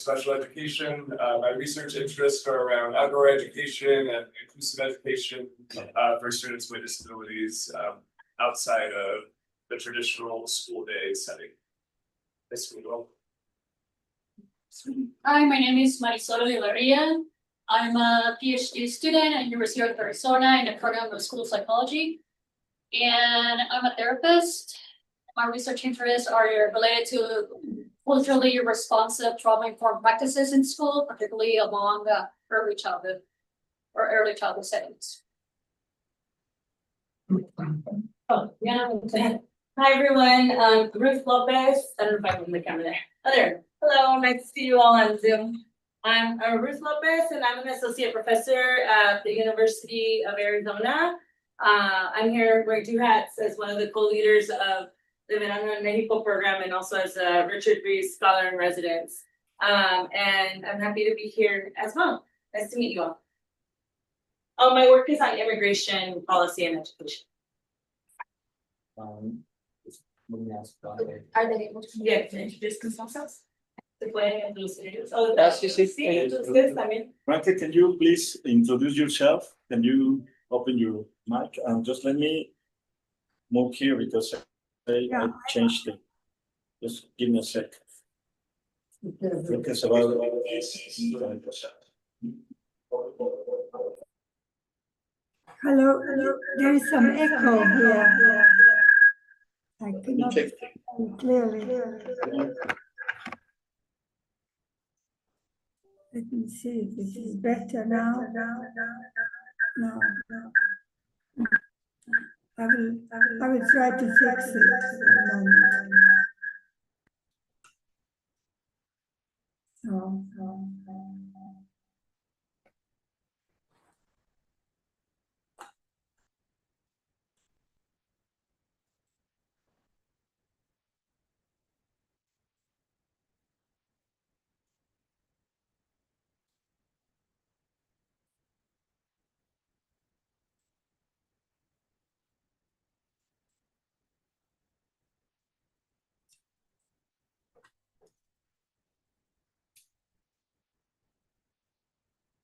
special education. My research interests are around outdoor education and inclusive education for students with disabilities outside of the traditional school day setting. Hi, my name is Marisol Olivaria. I'm a PhD student at University of Arizona in the program of School of Psychology. And I'm a therapist. My research interests are related to culturally responsive trauma-informed practices in school, particularly among early childhood settings. Oh, yeah. Hi, everyone. Ruth Lopez. I don't know if I can the camera there. Oh, there. Hello. Nice to see you all on Zoom. I'm Ruth Lopez, and I'm an associate professor at the University of Arizona. I'm here wearing two hats as one of the co-leaders of the Verano en Mexico program and also as a Richard Rees Scholar in Residence. And I'm happy to be here as well. Nice to meet you all. Oh, my work is on immigration policy and education. Are they able to? Yeah, can introduce themselves? Oh, Yes, sí. ustedes también. Franca, can you please introduce yourself? Can you open your mic and just let me move here because I changed it. Just give me a sec. Hello, there is some echo here. I cannot hear clearly. Let me see if this is better now. No. I will try to fix it in a moment.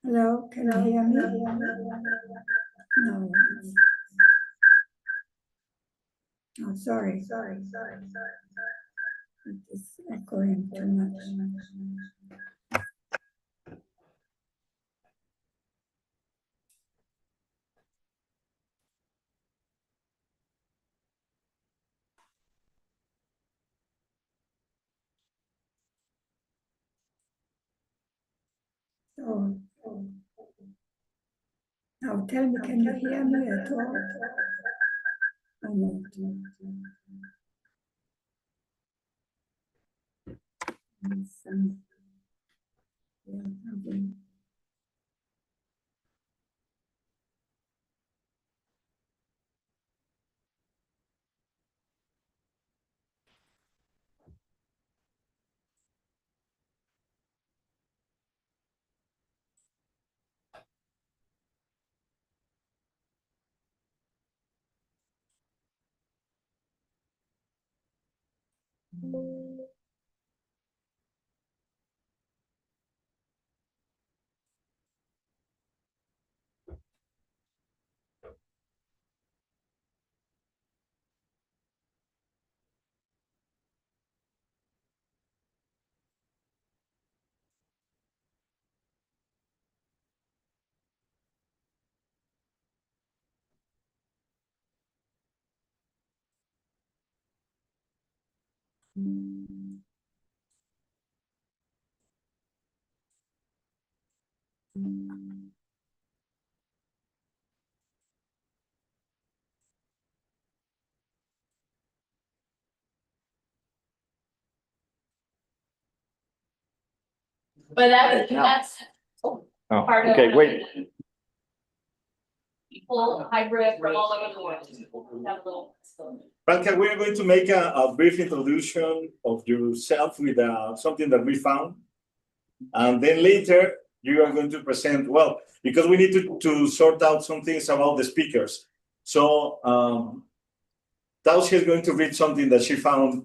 Hello, can you hear me? No. Oh, sorry. It's echoing too much. Oh. Now tell me, can you hear me at all? Or not? But that's part of. Okay, wait. People hybrid from all over the world. Have a little. Franca, we are going to make a brief introduction of yourself with something that we found. And then later you are going to present, well, because we need to sort out some things about the speakers. So Tausia is going to read something that she found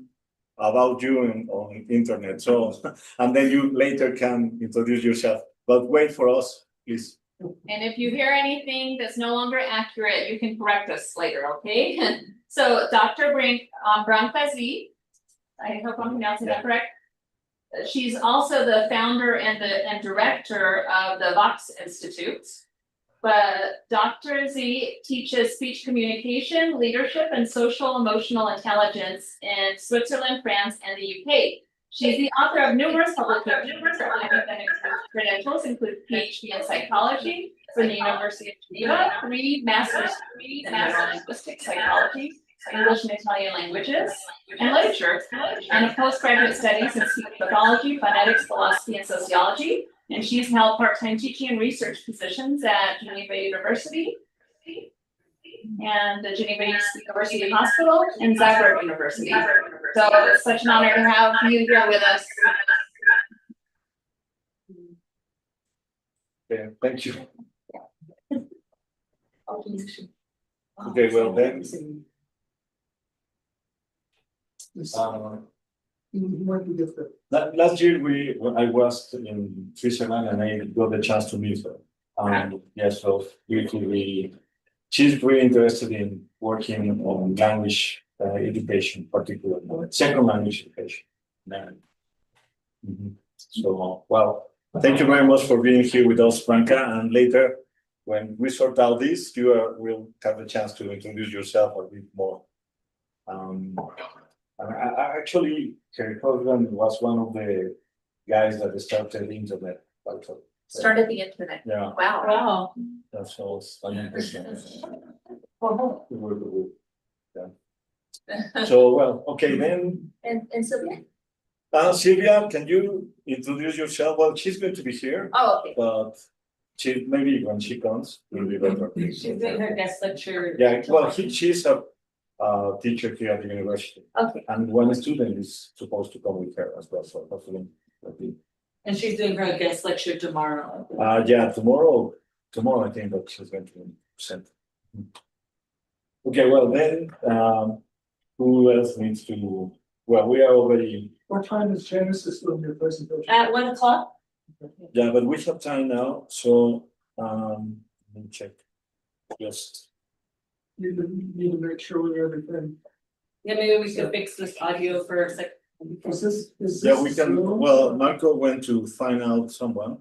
about you on internet. So, and then you later can introduce yourself. But wait for us, please. And if you hear anything that's no longer accurate, you can correct us later, okay? So Dr. Branca Z, I hope I'm pronouncing that correct. She's also the founder and director of the Vox Institute. But Dr. Z teaches speech communication, leadership, and social emotional intelligence in Switzerland, France, and the UK. She's the author of numerous publications. Academic credentials include PhD in psychology from the University of Geneva, 3 master's degrees in linguistic psychology, English and Italian languages, and literature, and a postgraduate studies in speech pathology, phonetics, philosophy, and sociology. And she's held part-time teaching and research positions at Geneva University and the Geneva University Hospital and Zagreb University. So it's such an honor to have you here with us. Yeah, thank you. Okay, well then. Last year I was in Switzerland and I got the chance to meet her. Yeah, so she's really interested in working on language education, particularly second language education. So, well, thank you very much for being here with us, Branca. And later, when we sort out this, you will have a chance to introduce yourself a bit more. Actually, her husband was one of the guys that started the internet. Started the internet. Yeah, Wow. Wow. that's all. Uh-huh. So, well, okay, then. And Sylvia? Sylvia, can you introduce yourself? Well, she's going to be here, Oh, okay. but maybe when she comes, will be better. She's doing her guest lecture. Yeah, well, she's a teacher here at the university. Okay. And one student is supposed to come with her as well, so hopefully. And she's doing her guest lecture tomorrow. Yeah, tomorrow I think that she's going to present. Okay, well then, who else needs to, well, we are already. What time is Genesis doing your presentation? At 1 o'clock? Yeah, but we have time now, so, let me check. Just. Need to make sure we have everything. Yeah, maybe we could fix this audio for a sec. Yeah, we can, well, Marco went to find out someone.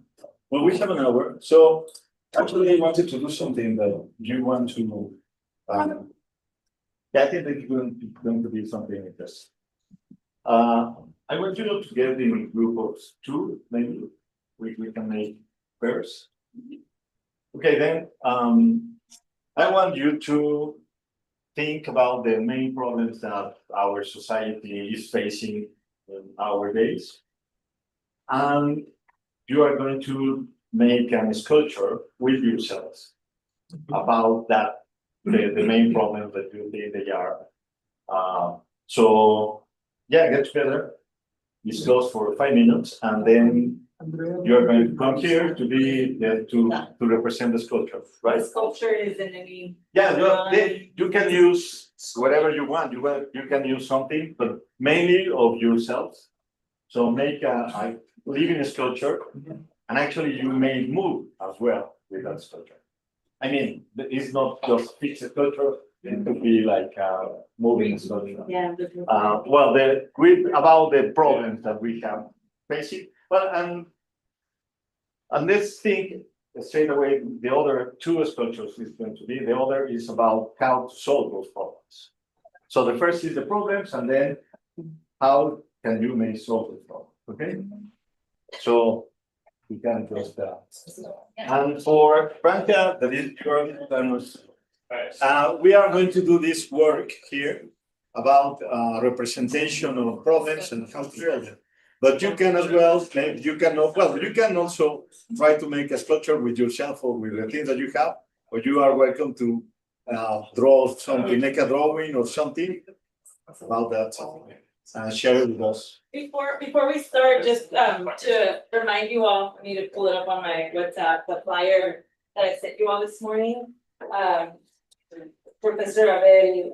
Well, we have an hour, so actually I wanted to do something that you want to, yeah, I think it's going to be something like this. I want you to get in group of 2, maybe, we can make pairs. Okay, then, I want you to think about the main problems that our society is facing in our days. And you are going to make a sculpture with yourselves about that, the main problems that you think they are. So, yeah, get together, discuss for 5 minutes, and then you're going to come here to be there to represent the sculpture, right? The sculpture is in any. Yeah, you can use whatever you want. You can use something, but mainly of yourselves. So make a living sculpture, and actually you may move as well with that sculpture. I mean, it's not just fixed sculpture. It could be like moving sculpture. Yeah. Well, about the problems that we have facing. Well, and let's think straight away. The other 2 sculptures is going to be. The other is about how to solve those problems. So the first is the problems, and then how can you may solve the problem? Okay. So we can just and for Branca, that is we are going to do this work here about representation of problems and how to solve them. But you can as well, you can also try to make a sculpture with yourself or with the things that you have, or you are welcome to draw something, make a drawing or something about that, and share it with us. Before we start, just to remind you all, I need to pull it up on my WhatsApp, the flyer that I sent you all this morning. Professor Abel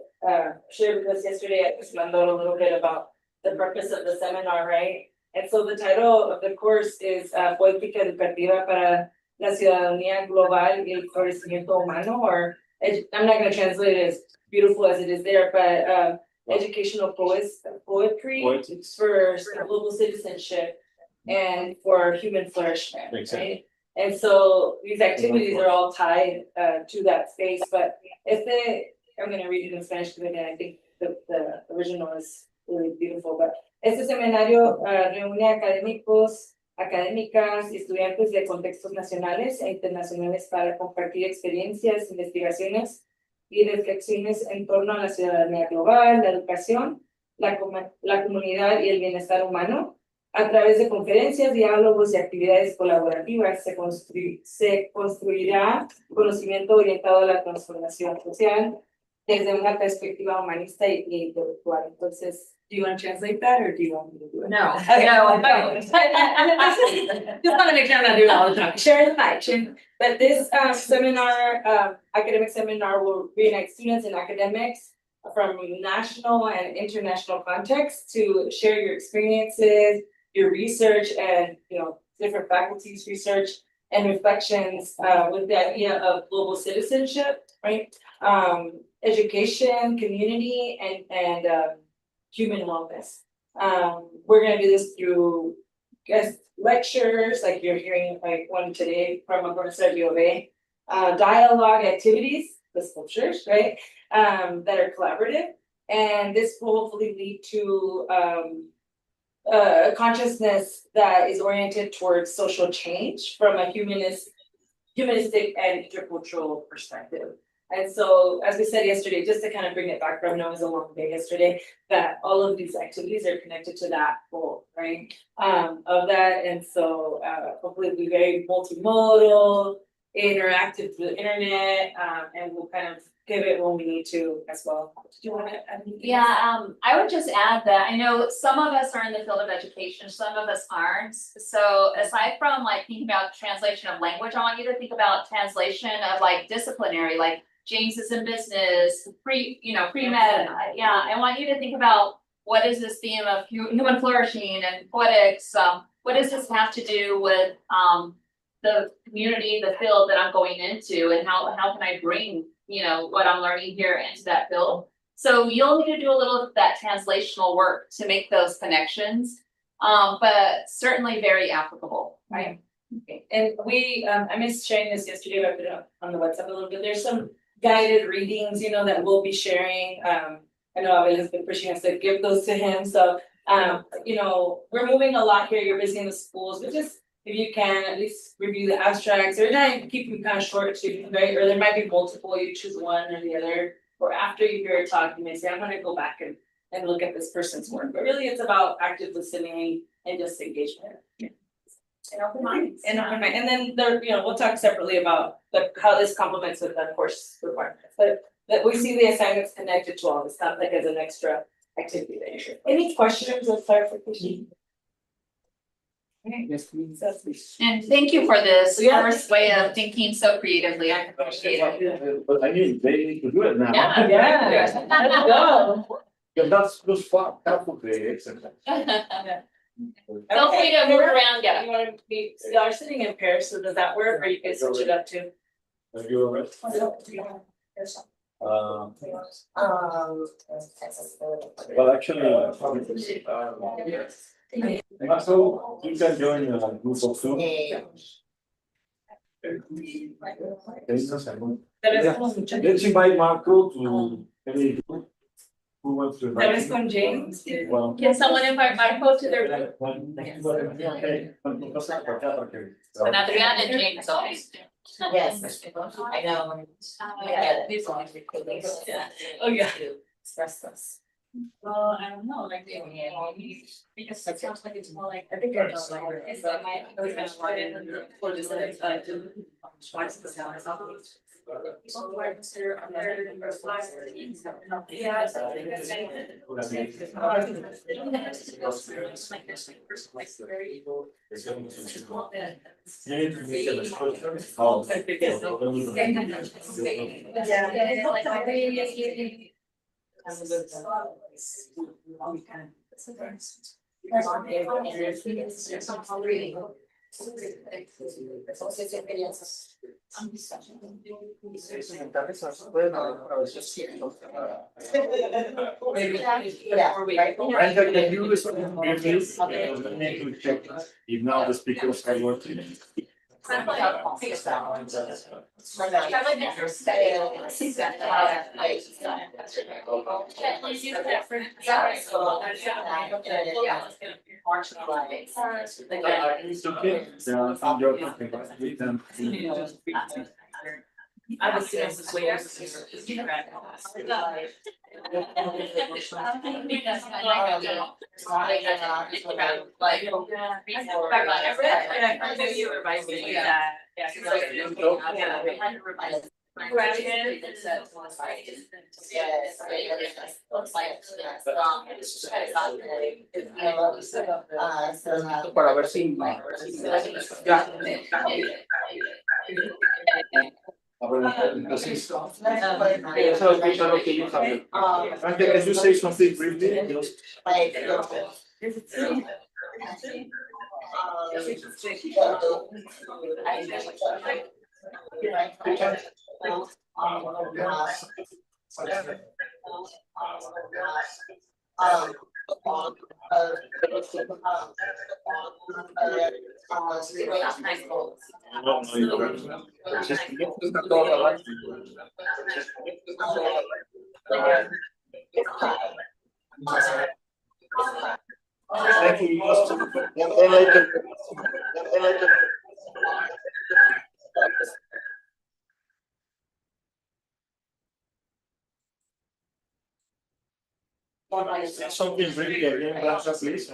shared with us yesterday at Mandor a little bit about the purpose of the seminar, right? And so the title of the course is Política Educativa para la Ciudadanía Global y el Florecimiento Humano, or I'm not gonna translate it as beautiful as it is there, but educational poetry Poetics. for global citizenship and for human flourishment, Makes sense. right? And so these activities are all tied to that space, but I'm gonna read it in Spanish because again, I think the original is really beautiful, but este seminario reúne académicos, académicas y estudiantes de contextos nacionales e internacionales para compartir experiencias, investigaciones y reflexiones en torno a la ciudadanía global, la educación, la comunidad y el bienestar humano. A través de conferencias, diálogos y actividades colaborativas se construirá conocimiento orientado a la transformación social desde una perspectiva humanista y intelectual. Entonces, do you want to translate that or do you want me to do it? No, Okay. no, Just want to make sure I'm not doing all the time. Share the mic. But this seminar, academic seminar, will reunite students and academics from national and international contexts to share your experiences, your research, and different faculties' research and reflections with the idea of global citizenship, right? Education, community, and human wellness. We're gonna do this through guest lectures, like you're hearing like one today from a professor at U of A, dialogue activities, the sculptures, right? That are collaborative, and this will hopefully lead to a consciousness that is oriented towards social change from a humanistic and intercultural perspective. And so, as we said yesterday, just to kind of bring it back from, it was a long day yesterday, that all of these activities are connected to that goal, right? Of that, and so hopefully it'll be very multimodal, interactive with the internet, and we'll kind of pivot when we need to as well. Did you want to add anything? Yeah, I would just add that I know some of us are in the field of education, some of us aren't. So aside from like thinking about translation of language, I want you to think about translation of like disciplinary, like James is in business, pre-med. Yeah, I want you to think about what is this theme of human flourishing and poetics? What does this have to do with the community, the field that I'm going into, and how can I bring what I'm learning here into that field? So you'll need to do a little of that translational work to make those connections, but certainly very applicable, right? Okay. And we, I missed sharing this yesterday, but I put it up on the WhatsApp a little bit. There's some guided readings, that we'll be sharing. I know Abel has been pushing us to give those to him. So, we're moving a lot here. You're visiting the schools, but just if you can, at least review the abstracts. Or not keep them kind of short too, right? Or there might be multiple. You choose one or the other. Or after you hear a talk, you may say, I'm gonna go back and look at this person's work. But really, it's about active listening and just engagement. And open minds. And then we'll talk separately about how this complements with the course requirements. But that we see the assignments connected to all this, not like as an extra activity that you're. Any questions or clarification? Okay. Yes, please. And thank you for this Yeah. first way of thinking so creatively. I appreciate it. But I mean, they need to do it now. Yeah. Yeah. Let's go. Because that's just fun, half of the exercise. Feel free to move around, You yeah. wanna be, y'all are sitting in pairs, so does that work, or you can switch it up too? Are you all right? Well, actually, so you can join a group of two. Let's invite Marco to any group who wants to. That is con James. Well. Can someone invite Marco to their group? And Adriana and James always. Yes, I know. Yeah, these are Oh, yeah. express this. Well, I don't know, like because it sounds like it's more like. I think I know, like, It's like my. For this, Can you respond briefly? We need to check if now the speakers are working. It's okay. There are some jobs that we can. I was saying this way. Para ver si. Entonces, eso es lo que yo sabía. Antes, can you say something briefly? Just- No, no, no. Thank you. And then later. Something really again, Blanca, please.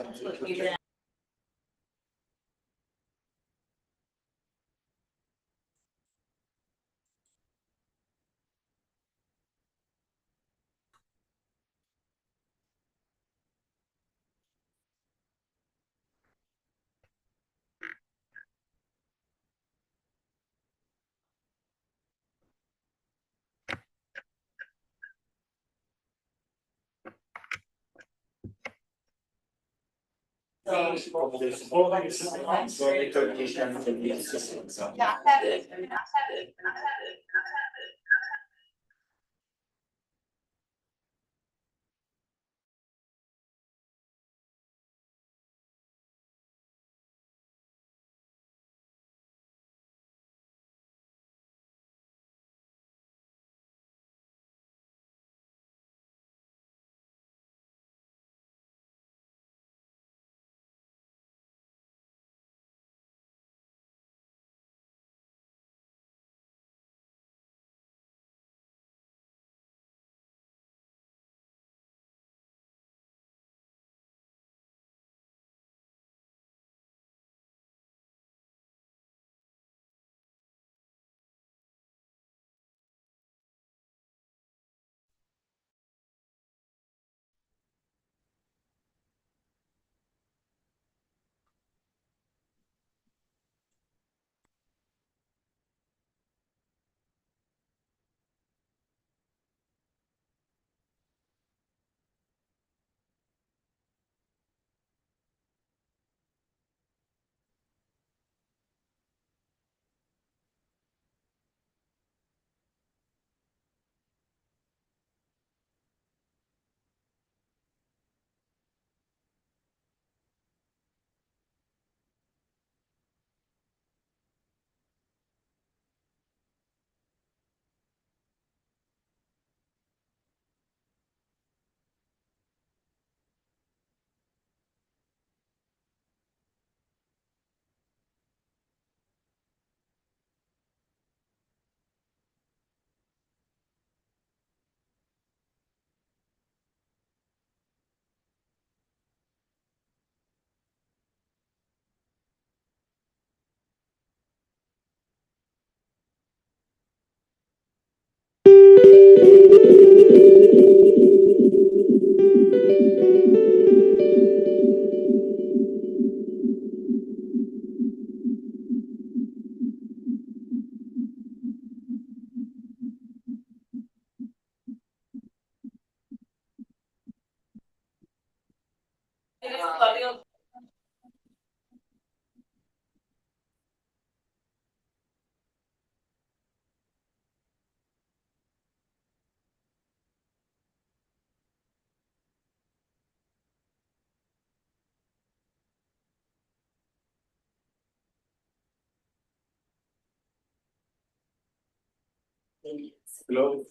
Hello.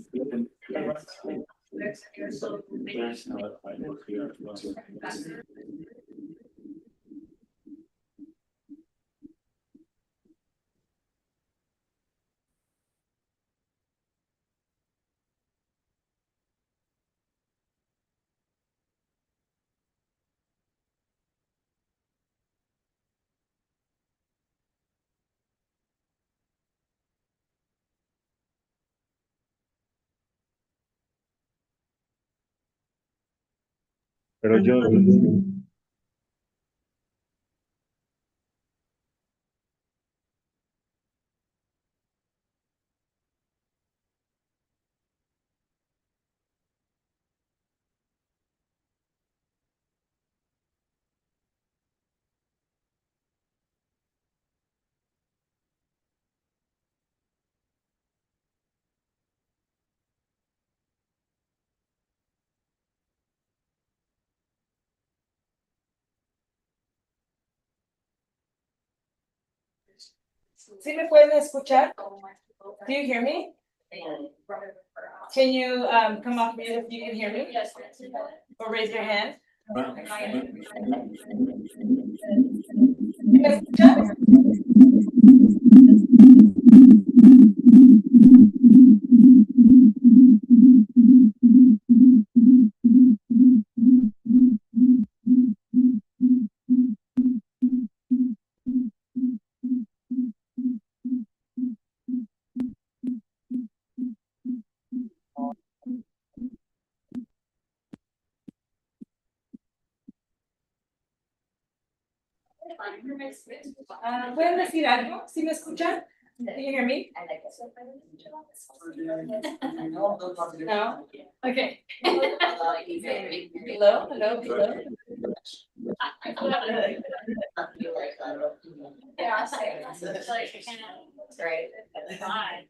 Pero yo. ¿Sí me pueden escuchar? Do you hear me? Can you come off mute if you can hear me? Yes. Or raise your hand? ¿Pueden decir algo? ¿Sí me escuchan? Can you hear me? No? Okay. Hello, hello, hello. Yeah, it's like, you can't. Right. Fine.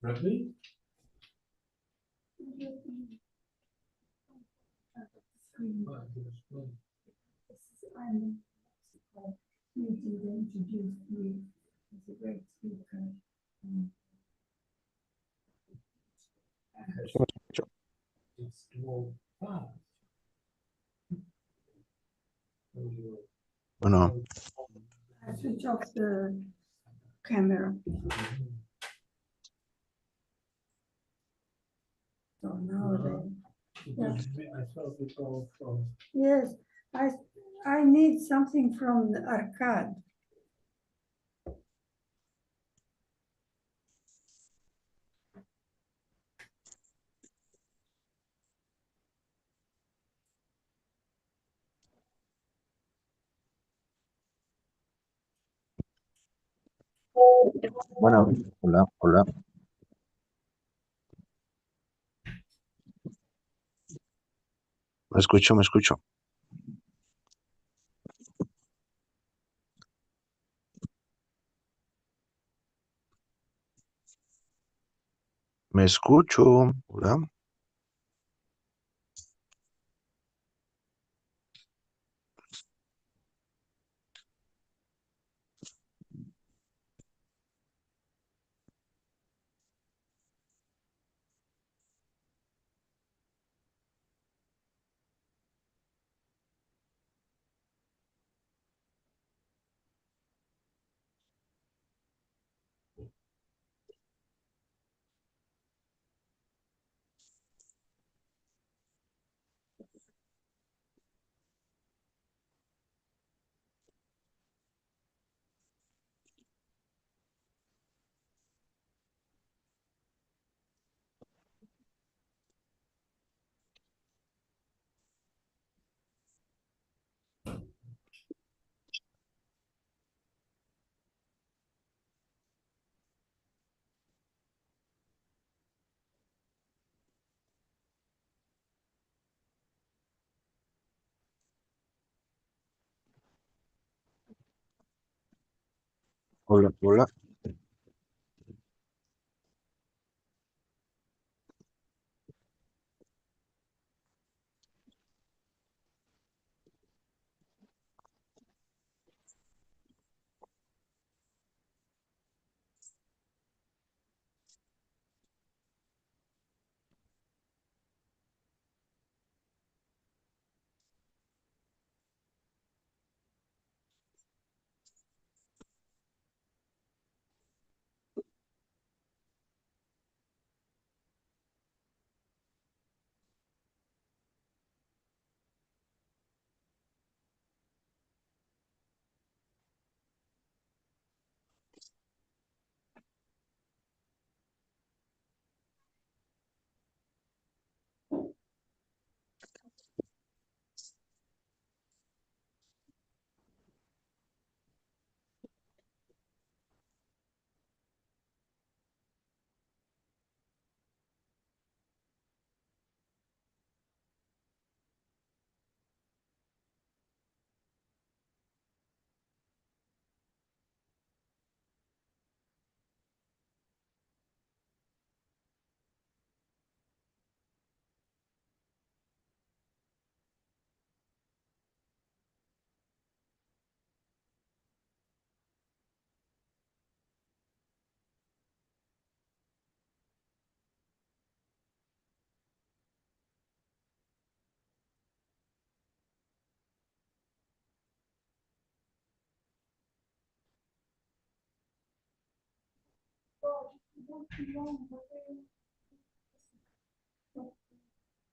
Ready? It's too fast. Bueno, I switch off the camera. So now then, I saw people from yes, I need something from the arcade. bueno, hola, hola. Me escucho, me escucho. Me escucho, hola. Hola, hola.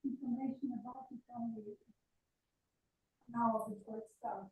Information about the family. Now before it starts.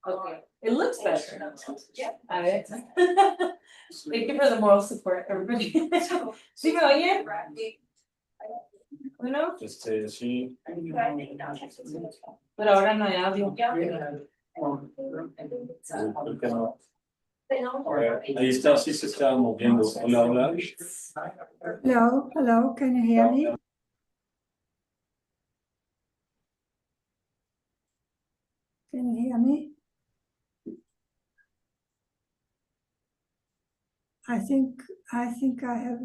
Okay, it looks better. Yeah. A ver. Thank you for the moral support, everybody. ¿Sí me oye? Bueno, Sí. pero ahora no hay audio. Creo que no. Ahí está, sí se está moviendo. Hola, hola. Hello, hello, can you hear me? Can you hear me? I think I have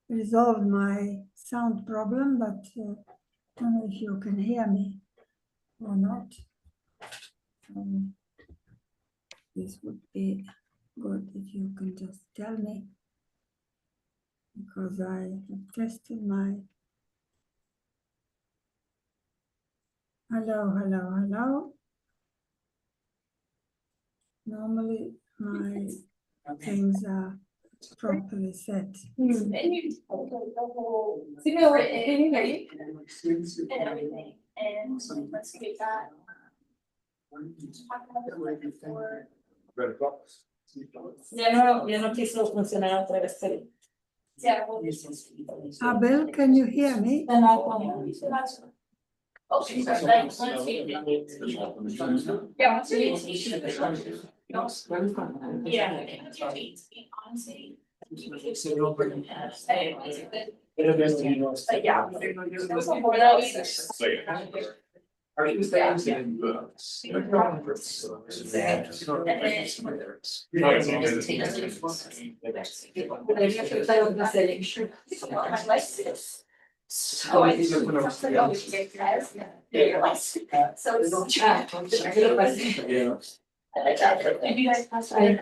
resolved my sound problem, but I don't know if you can hear me or not. This would be good if you can just tell me, because I have tested my. Hello, hello, hello. Normally my things are properly set. Sí me oye, can you hear me? And everything, and let's get that. Ya no quiso funcionar otra vez, pero. Yeah, well, this is. Abel, can you hear me? Okay, so let's see. Yeah, what's your name? Yeah. Honestly. But yeah. So I just. I like that. Did you guys pass by?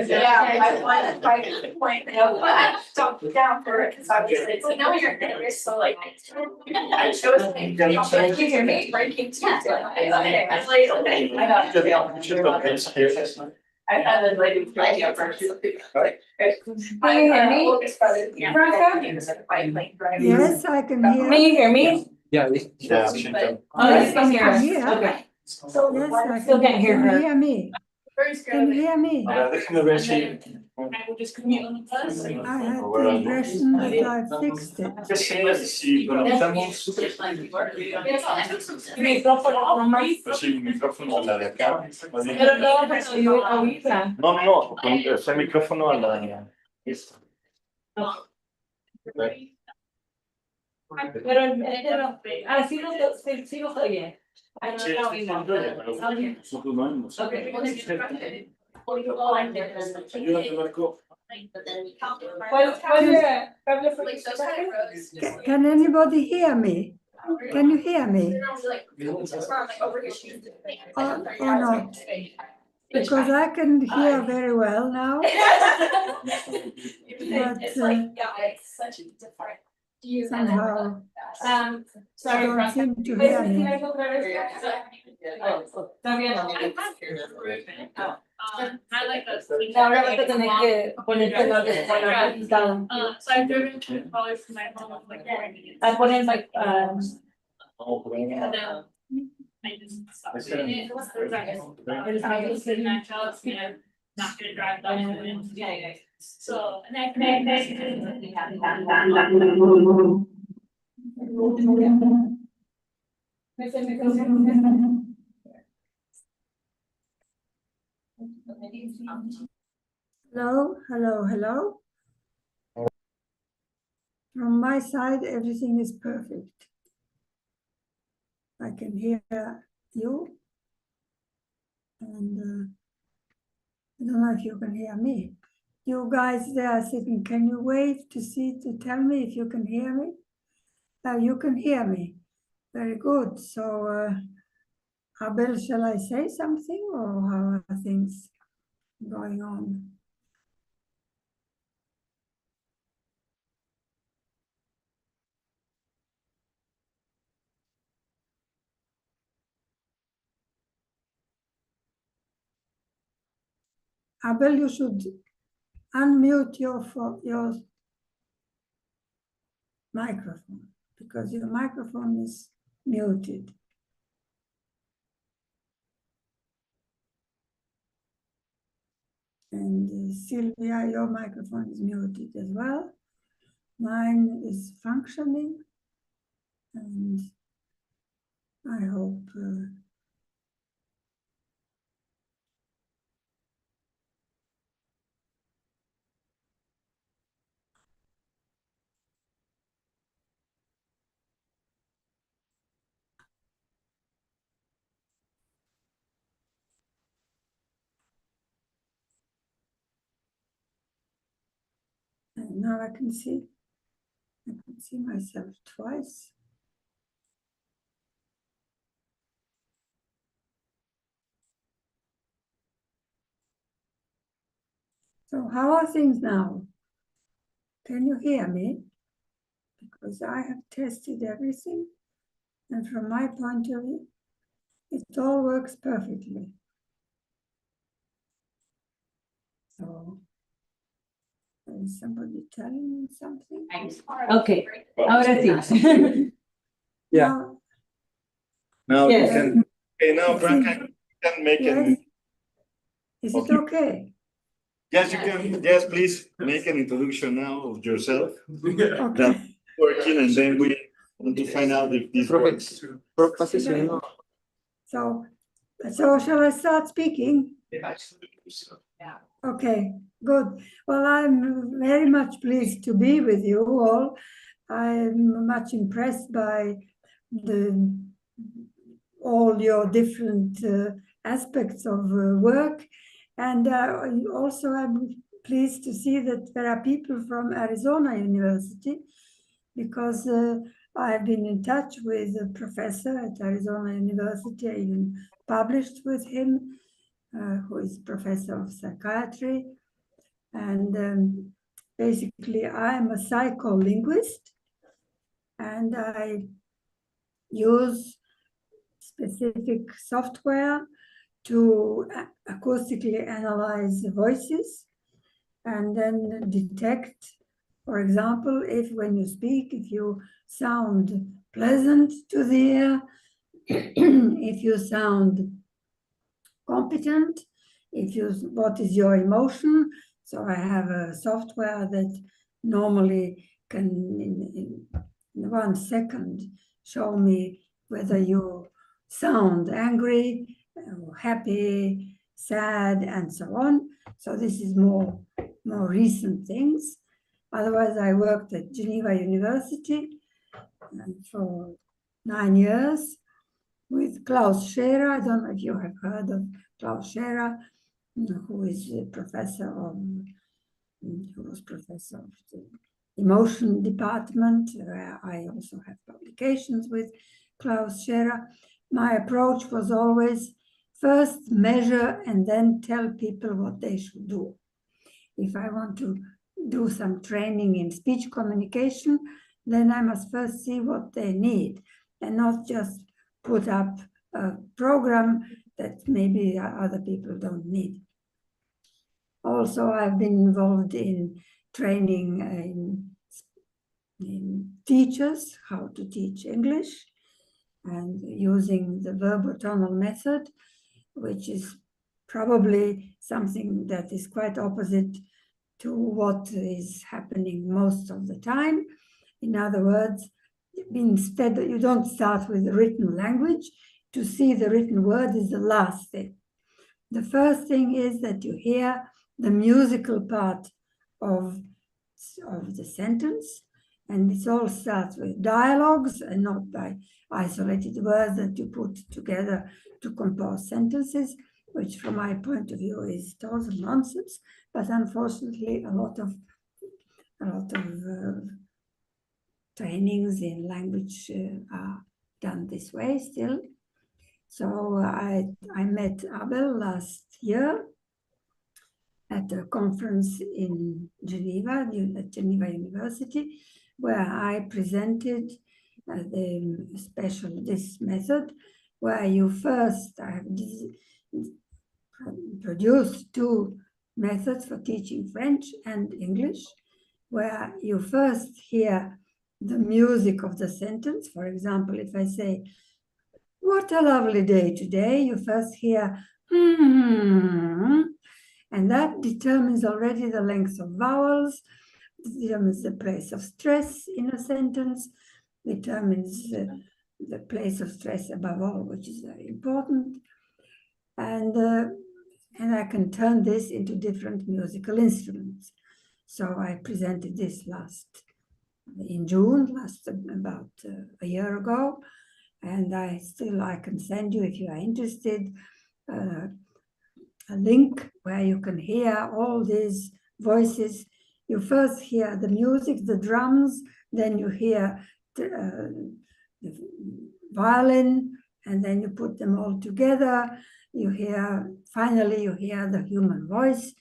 Yeah, I want to try to point, but I stopped down for it, because obviously it's like, no, you're nervous, so like. I chose. Can you hear me? Breaking too. Okay, I was like, okay. I got. I had a lady break up first. Can you hear me? Yes, I can hear. Can you hear me? Yeah. Oh, you can hear us, Yeah. okay. Yes, I Still can't hear Can you her. hear me? Can you hear me? A ver, déjame ver si. I will just commute on the bus. I had the impression that I fixed it. Si conectamos. Micrófono nomás. Pues sí, micrófono a la de acá. Pero no vamos a oír ahorita. No, el micrófono a la. Esta. Pero, sí lo estoy bien. Sí, No, sí, no, pero nosotros no hemos. Ayúdame, Marco. ¿Cuál cable fue? Can anybody hear me? Can you hear me? Or not? Because I can hear very well now. It's like, yeah, it's such a different. Somehow Sorry, don't Bronca. seem to hear me. Está bien. I like that. Ahora vas a tener que ponerte lo de quitado. So I've driven to college from my home, like, 4 minutes. I ponen like, And then I just stopped doing it. I was sitting at house, you know, not gonna drive that one. Yeah. So, and I Hello, hello, hello. From my side, everything is perfect. I can hear you. And I don't know if you can hear me. You guys there sitting, can you wave to see, to tell me if you can hear me? You can hear me. Very good. So, Abel, shall I say something or how are things going on? Abel, you should unmute your microphone because your microphone is muted. And Sylvia, your microphone is muted as well. Mine is functioning, and I hope and now I can see myself twice. So how are things now? Can you hear me? Because I have tested everything, and from my point of view, it all works perfectly. So, is somebody telling me something? Okay, ahora sí. Yeah. Now Yes. you can, okay, now Branca, you can make Yes. an, Is it okay? yes, you can, yes, please make an introduction now of yourself. Okay. That's working, and then we want to find out if this works. So shall I start speaking? Okay, good. Well, I'm very much pleased to be with you all. I'm much impressed by all your different aspects of work. And also I'm pleased to see that there are people from Arizona University, because I've been in touch with a professor at Arizona University. I even published with him, who is professor of psychiatry. And basically, I'm a psycholinguist, and I use specific software to acoustically analyze voices and then detect, for example, if when you speak, if you sound pleasant to the ear, if you sound competent, what is your emotion. So I have a software that normally can in 1 second show me whether you sound angry, happy, sad, and so on. So this is more recent things. Otherwise, I worked at Geneva University for 9 years with Klaus Scherer. I don't know if you have heard of Klaus Scherer, who is a professor of, who was professor of the emotion department. I also have publications with Klaus Scherer. My approach was always first measure and then tell people what they should do. If I want to do some training in speech communication, then I must first see what they need and not just put up a program that maybe other people don't need. Also, I've been involved in training in teachers how to teach English, and using the verbotonal method, which is probably something that is quite opposite to what is happening most of the time. In other words, instead, you don't start with the written language. To see the written word is the last thing. The first thing is that you hear the musical part of the sentence, and it all starts with dialogues and not by isolated words that you put together to compose sentences, which from my point of view is total nonsense. But unfortunately, a lot of trainings in language are done this way still. So I met Abel last year at a conference in Geneva, at Geneva University, where I presented this method, where you first, I have produced two methods for teaching French and English, where you first hear the music of the sentence. For example, if I say, "What a lovely day today," you first hear, and that determines already the length of vowels, determines the place of stress in a sentence, determines the place of stress above all, which is very important. And I can turn this into different musical instruments. So I presented this in June, about a year ago. And I can send you, if you are interested, a link where you can hear all these voices. You first hear the music, the drums, then you hear the violin, and then you put them all together. Finally you hear the human voice,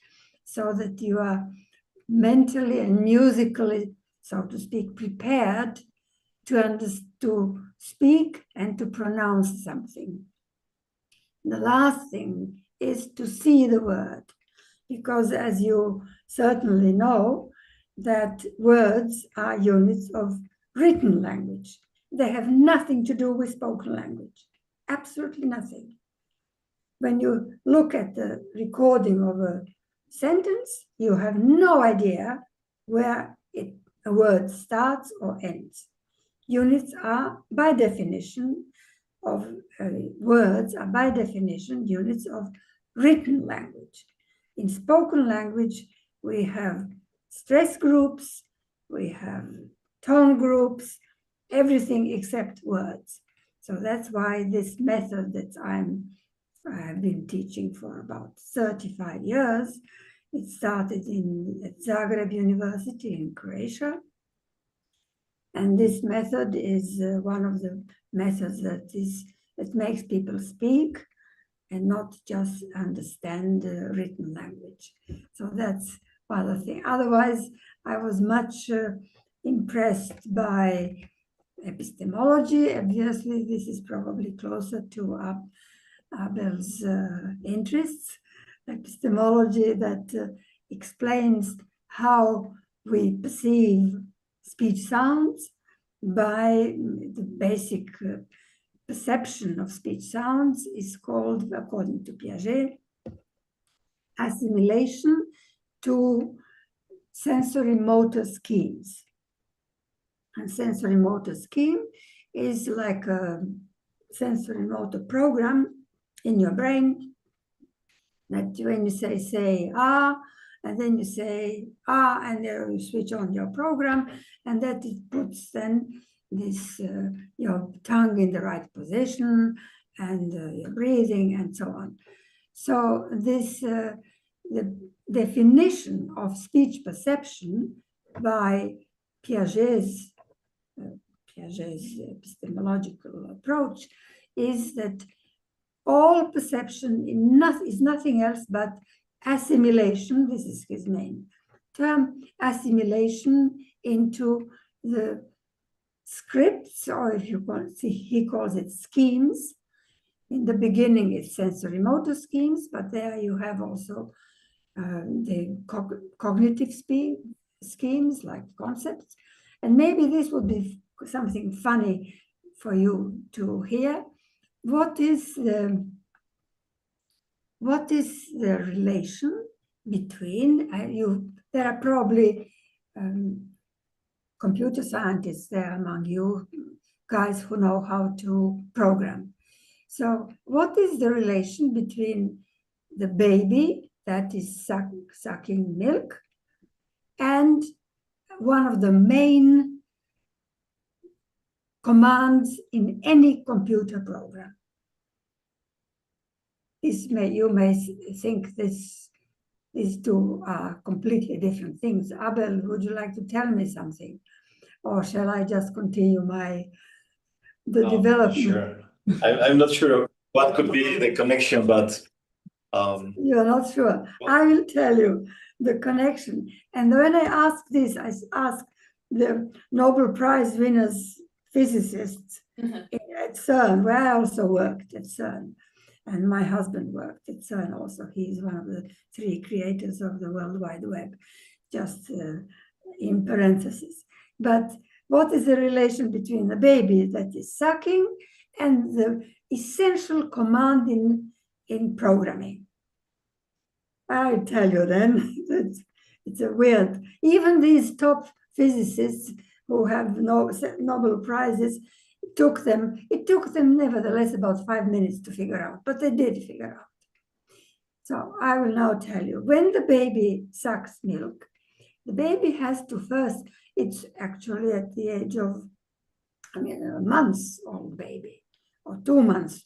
so that you are mentally and musically, so to speak, prepared to speak and to pronounce something. The last thing is to see the word, because as you certainly know, that words are units of written language. They have nothing to do with spoken language, absolutely nothing. When you look at the recording of a sentence, you have no idea where a word starts or ends. Units are, by definition, words are by definition units of written language. In spoken language, we have stress groups, we have tone groups, everything except words. So that's why this method that I've been teaching for about 35 years, it started at Zagreb University in Croatia. And this method is one of the methods that makes people speak and not just understand written language. So that's one of the things. Otherwise, I was much impressed by epistemology. Obviously, this is probably closer to Abel's interests. Epistemology that explains how we perceive speech sounds by the basic perception of speech sounds is called, according to Piaget, assimilation to sensory motor schemes. And sensory motor scheme is like a sensory motor program in your brain that when you say ah, and then you say ah, and then you switch on your program, and that it puts then this your tongue in the right position and your breathing and so on. So this the definition of speech perception by Piaget's epistemological approach is that all perception is nothing else but assimilation. This is his main term, assimilation into the scripts, or if you want to see, he calls it schemes. In the beginning, it's sensory motor schemes, but there you have also the cognitive schemes like concepts. And maybe this would be something funny for you to hear. What is the relation between there are probably computer scientists there among you, guys who know how to program. So what is the relation between the baby that is sucking milk and one of the main commands in any computer program? You may think these two are completely different things. Abel, would you like to tell me something? Or shall I just continue the development? Sure. I'm not sure what could be the connection, but You're not sure. I will tell you the connection. And when I ask this, I ask the Nobel Prize winners, physicists at CERN, where I also worked at CERN. And my husband worked at CERN also. He's one of the 3 creators of the World Wide Web, just in parentheses. But what is the relation between the baby that is sucking and the essential command in programming? I'll tell you then. It's a weird. Even these top physicists who have Nobel Prizes, it took them nevertheless about 5 minutes to figure out, but they did figure out. So I will now tell you, when the baby sucks milk, the baby has to first, it's actually at the age of, a months old baby, or 2 months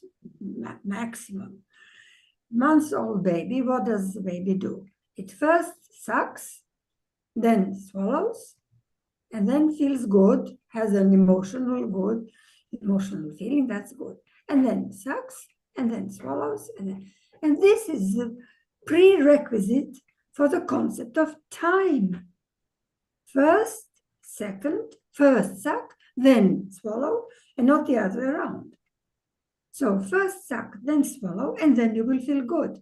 maximum. Months old baby, what does the baby do? It first sucks, then swallows, and then feels good, has an emotional feeling, that's good. And then sucks, and then swallows, and this is the prerequisite for the concept of time. First suck, then swallow, and not the other way around. So first suck, then swallow, and then you will feel good.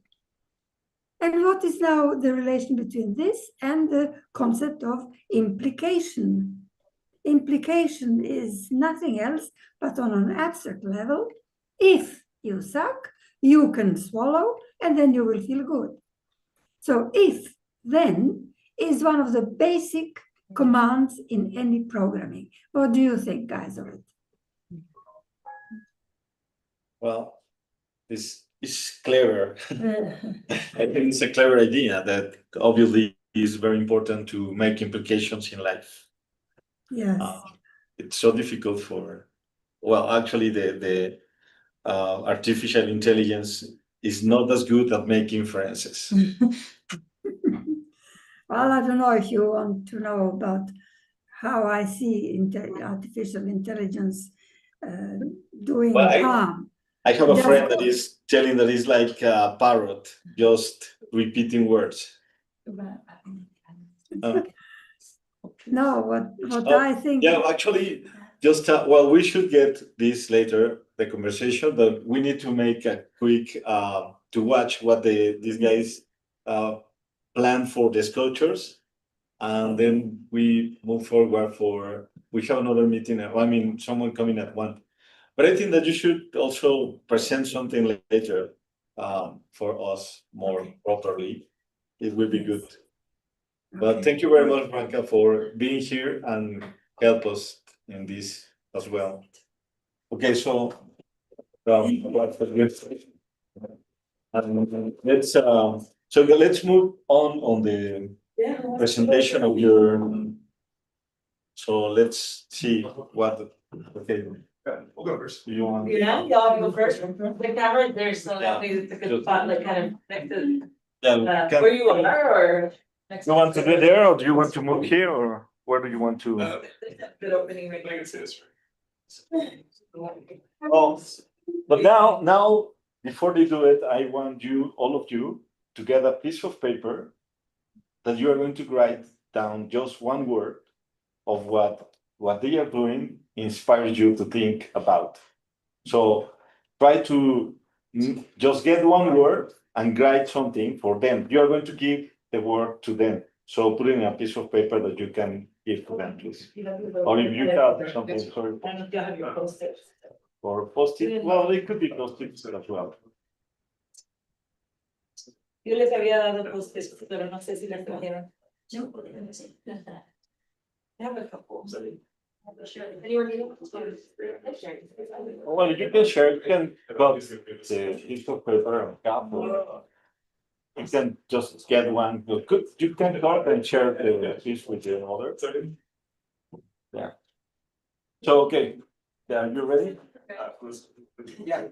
And what is now the relation between this and the concept of implication? Implication is nothing else but on an abstract level. If you suck, you can swallow, and then you will feel good. So if, then, is one of the basic commands in any programming. What do you think, guys, of it? well, this is clever. I think it's a clever idea that obviously is very important to make implications in life. Yes. It's so difficult actually the artificial intelligence is not as good at making inferences. Well, I don't know if you want to know about how I see artificial intelligence doing harm. I have a friend that is telling that it's like a parrot, just repeating words. No, what I think. Yeah, actually, just we should get this later, the conversation, but we need to make a quick to watch what these guys plan for the sculptures, and then we move forward we have another meeting. Someone coming at 1. But I think that you should also present something later for us more properly. It will be good. But thank you very much, Branca, for being here and help us in this as well. Okay, so let's move on the presentation of your. So let's see what. Okay. We'll go first. You want? Yeah, y'all go first. The camera there, so that means it's a good spot, like kind of next to where you are, or next. You want to do there, or do you want to move here, or where do you want to? Good opening right I there. can say this. Oh, but now, before they do it, I want all of you, to get a piece of paper that you are going to write down just one word of what they are doing inspires you to think about. So try to just get one word and write something for them. You are going to give the word to them. So put it in a piece of paper that you can give to them, please. Or if you have something, sorry. I don't know if you have your post-its. Or post-it, well, they could be post-its as well. Yo les había dado post-its, pero no sé si les trajeron. I have a couple. Anyone need Well, you can share, you can, but the piece of paper and cup, or you can just get one, you can cut and share the piece with the other. Yeah. So, okay, yeah, you ready? Yeah.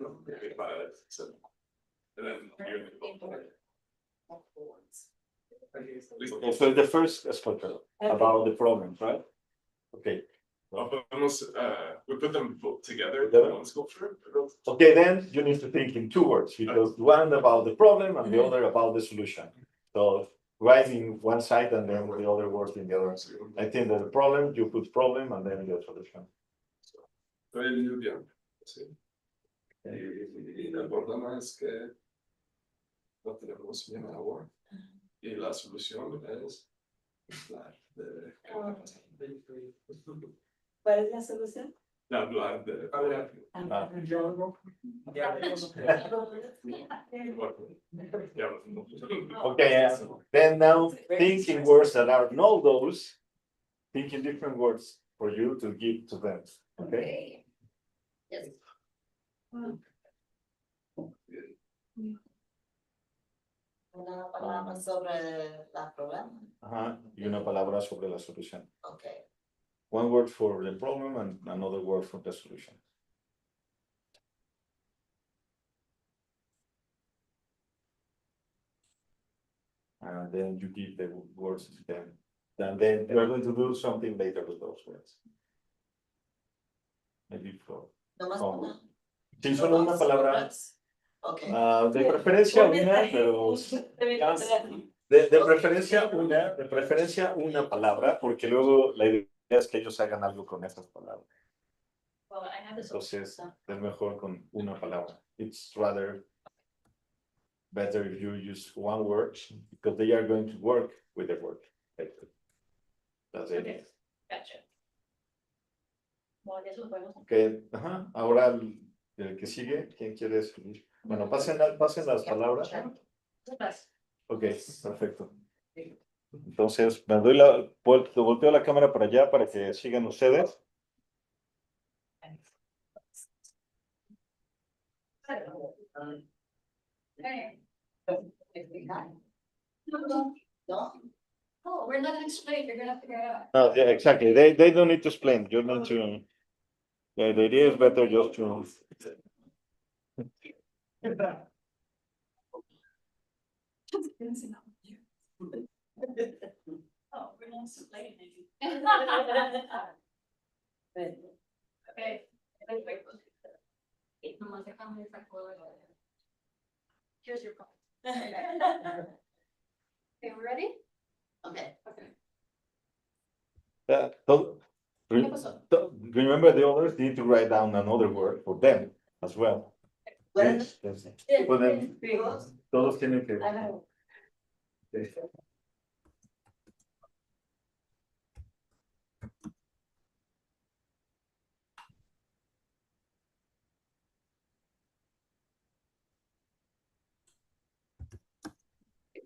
So. And then Okay, so the first aspect about the problems, right? Okay. almost, we put them both together Together? in one sculpture. Okay, then you need to think in two words, because one about the problem and the other about the solution. So write in one side and then the other word in the other. I think that the problem, you put problem and then the solution. Bien. Sí. Y el problema es que no tenemos bien agua y la solución es hablar de ¿Cuál es la solución? hablar de Okay, then now think in words that are no those, think in different words for you to give to them, okay? Yes. Una palabra sobre la problema. Ajá, y una palabra sobre la solución. Okay. One word for the problem and another word for the solution. And then you give the words to them. And then you are going to do something later with those words. Maybe for. No más Oh. una. Sí, solo una palabra. Okay. De preferencia una, pero. De preferencia una palabra, porque luego la idea es que ellos hagan algo con esas palabras. Well, I have this. Entonces, es mejor con una palabra. It's rather better if you use one word, because they are going to work with the word. That's it. Okay. Gotcha. Well, I guess we'll go. Okay, ajá. Ahora el que sigue, ¿quién quiere escribir? Bueno, pasen las palabras. Ok, perfecto. Entonces, me doy volteo la cámara para allá para que sigan ustedes. No. Oh, we're not gonna explain, you're gonna figure it out. No, yeah, exactly. They don't need to explain. You need to. Yeah, the idea is better just to. Oh, we're not explaining anything. Okay. Here's your call. Okay, we're ready? Okay. Remember, the others need to write down another word for them as well. Yes, yes. But then, todos tienen que.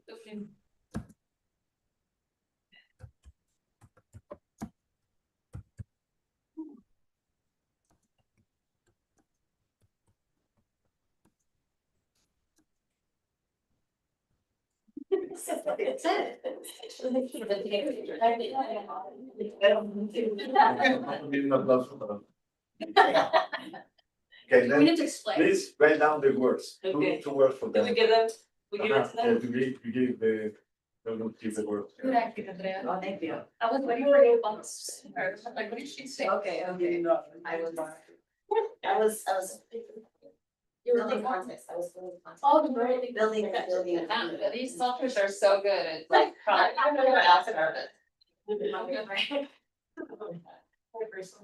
Okay. Un aplauso para. Okay, We then need to explain. please write down the words. Okay. Two words for Do them. we give them? We give it to them? You give the. Give the word. Good acting, Andrea. Oh, thank you. I was waiting for your box, or like, what did she say? Okay, okay. I was. You were Building like, context. I was building context. oh, you were really. Building. These softwares are so good, it's like. Nervous.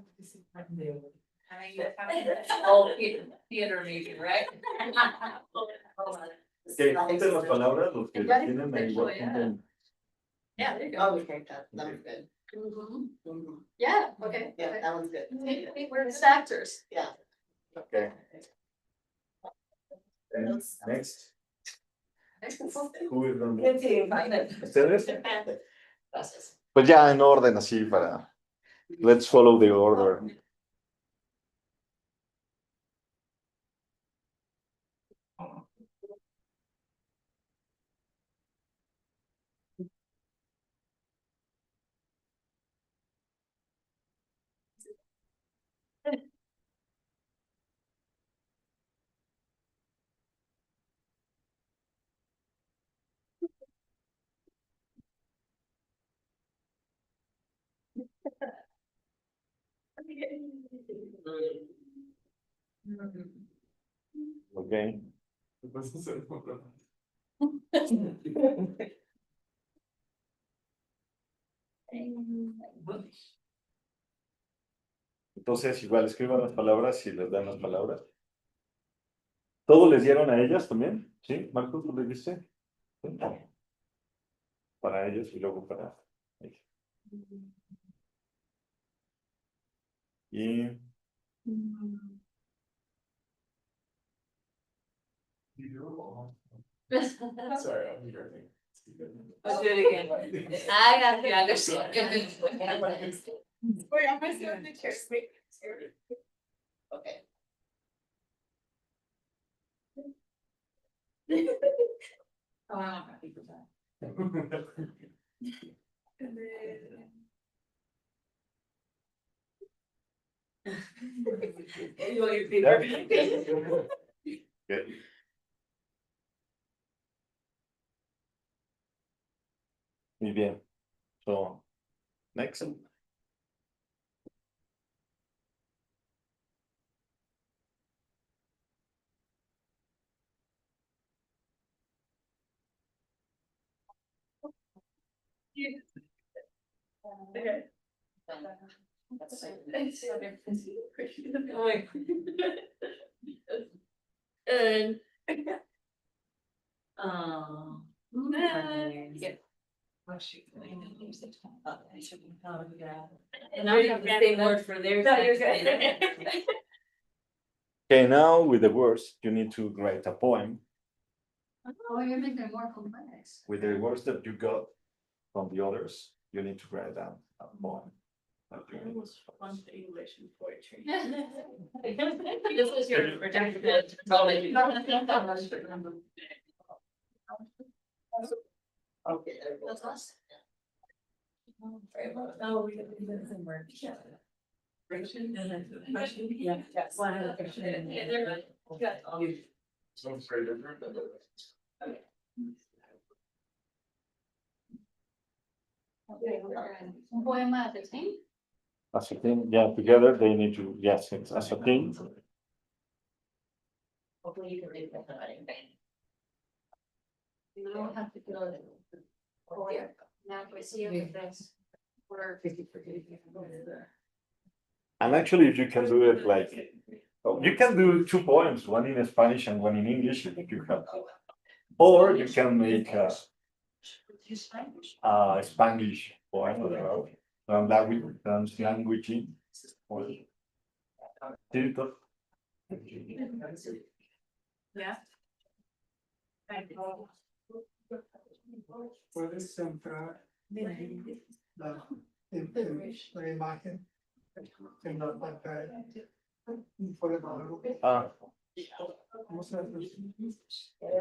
Old theater meeting, right? Okay, junten las palabras, los que Ya tienen ahí. dijo, ya. junten. Yeah, there you go. Oh, okay, that was good. Mhm. Yeah, okay. Yeah, that one's good. Okay, we're just actors. Okay. And next, who is on the- ¿Ustedes? Gracias. Pues ya en orden así para let's follow the order. Okay. Entonces, igual escriban las palabras y les dan las palabras. ¿Todos les dieron a ellas también? ¿Sí? Marcos, ¿tú les diste? Sí. Para ellos y luego para ellos. Y Sorry, I'm hearing. Let's do it again. I got you, understand. Wait, I'm gonna sit on the chair. Wait. Okay. Oh, I want my people back. You want your paper? Good. Muy bien. So, next. Okay. And. Yeah. And now you have the same word for theirs. No, you're good. Okay, now with the words, you need to write a poem Oh, you're making it more complex. with the words that you got from the others. You need to write down a poem. English and poetry. This was your projected. Okay. That's us. Very well. Oh, we did some work. Yeah. Yeah. Yes. Yeah, they're good. Good. Sounds very different. Un poema de team. As a team, yeah, together they need to, yes, it's as a team. Hopefully you can read that. You don't have to go. Oh, yeah. Now we see if that's. Or. And actually, if you can do it like, you can do 2 poems, one in Spanish and one in English, if you have. Or you can make a Spanish poem, language. Yeah. Puedes centrar la imagen en la pantalla.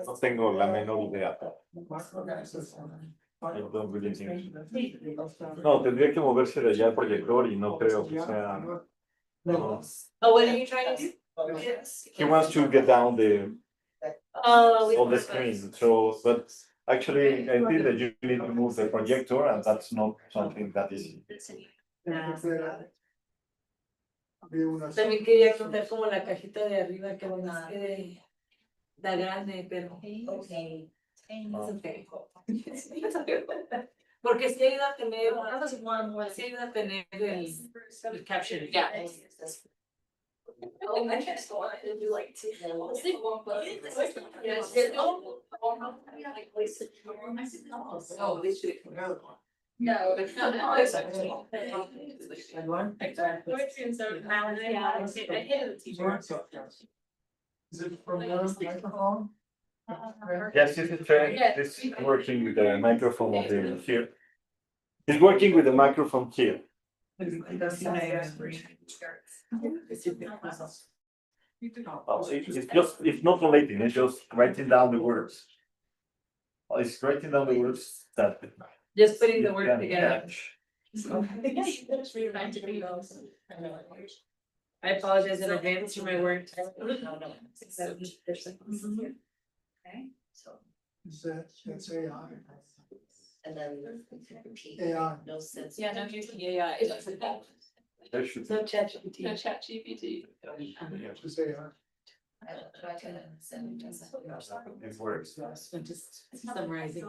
No tengo la menor idea. I don't really think. No, tendría que moverse de allá el proyector y no creo que sea. No. Oh, what are you trying to do? He wants to get down Oh. on the screen, so, but actually, I think that you need to move the projector, and that's not something that is. También quería contar como la cajita de arriba que nos quede la grande, pero. Okay. Porque si ayuda a tener, si ayuda a tener el caption. Yeah. Oh, I just want to do like two. Oh, they should. No. Poetry and so, I hated the teacher. Is it from the microphone? Yes, this is working with the microphone of the here. It's working with the microphone here. Oh, it's just, it's not relating, it's just writing down the words. Oh, it's writing down the words that. Just putting the you word can together. catch. I apologize in advance for my word. That's AI. And then. AI. No sense. Yeah, no, yeah. There should be. So ChatGPT. No chat GPT. Just AI. It works. I'm just summarizing.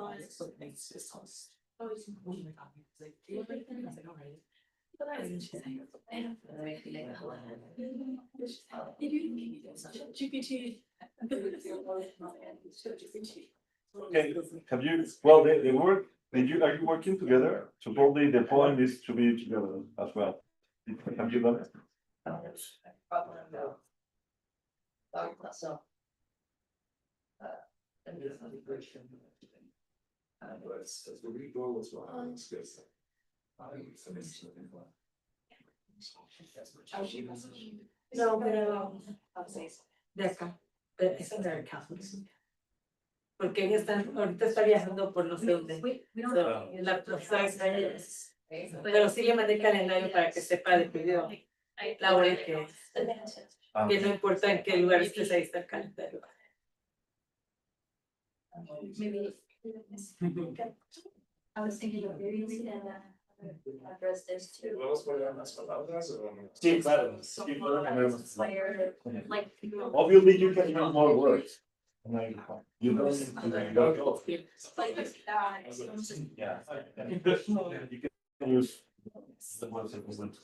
Okay, have you, well, the work, are you working together? So probably the point is to be together as well. Have you done it? So. No, pero. De acá, es en their account. Porque ella está, ahorita está viajando por no sé dónde. So, la profesora es pero sí le mandé el calendario para que sepa de video la hora que no importa en qué lugar estés, ahí está el calendario. I was thinking of maybe we can address this too. Sí, claro. Sí, podemos. Like. Obviously, you can use more words. Like, you don't, you don't go. Yeah. You can use the words that we want.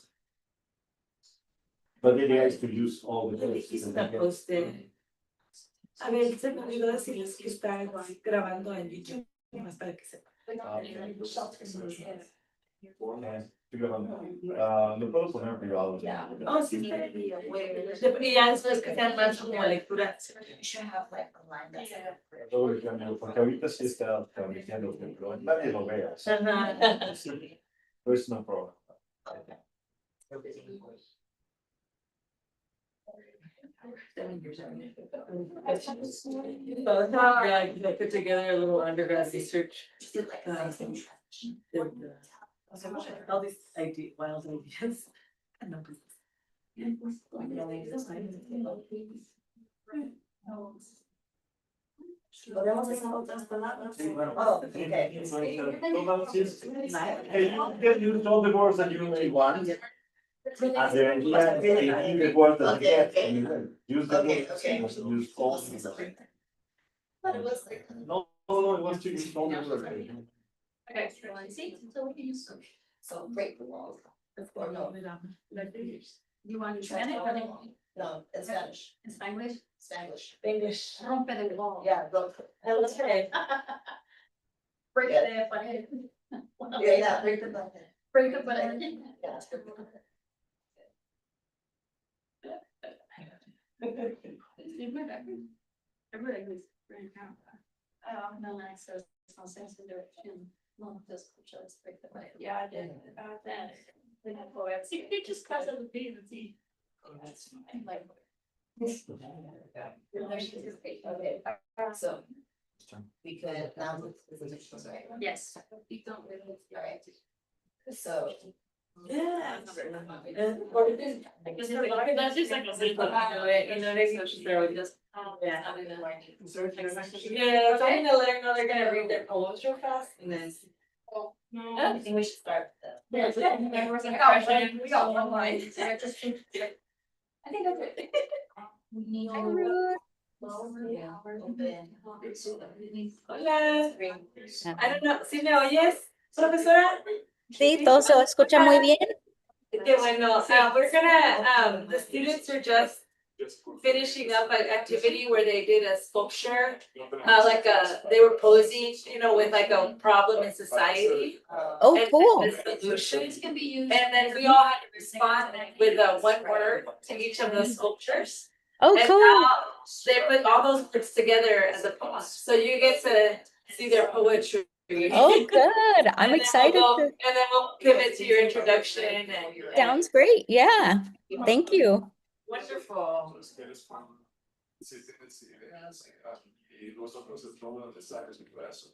But the idea is to use all the words. A ver, se me olvidó decirles que está grabando en YouTube, más para que sepan. Lo puedo poner privado. Oh, sí, y ya después que sean más como lectura. Porque ahorita sí está transmitiendo, pero nadie lo vea. There's no problem. Yeah, I put together a little undergrad research. All these ideas, wild ideas. Oh, okay. Hey, you can use all the words that you may want. And then you can say the words that you get, and you can use the words, use all. But it was like. No, it wants to use all the words. Okay, see, so we can use. So break the walls. Or no. You want to Spanish or No, in Spanish, in Spanish? Spanish. English. Rompe the wall. Yeah, look. Okay. Break the pared. Yeah, break the button. Break the pared. Yeah. No, nice, so it's not sense in direction. No, just break the pared. Yeah, I did. That. See, it just cause of the B and C. Like. Okay, so. We could now move to the positions, right? Yes. Alright. So. Yeah. Because that's just like Yeah, so I'm gonna let her know they're gonna read their poems real fast and then. I think we should start with the. We got one line. I think that's it. Hi, Ruth. Hola. I don't know, ¿sí me oyes, profesora? Sí, todo se escucha muy bien. Qué bueno, we're gonna, the students are just finishing up an activity where they did a sculpture. They were posing, with like a problem in society. Oh, And cool. the solutions. Can be used. And then we all had to respond with one word to each of the sculptures. Oh, And cool. now they put all those words together as a poem. So you get to see their poetry Oh, good. I'm excited. And then we'll pivot to your introduction and. Sounds great. Yeah. Thank you. Wonderful. Y nosotros estamos en los años de clase.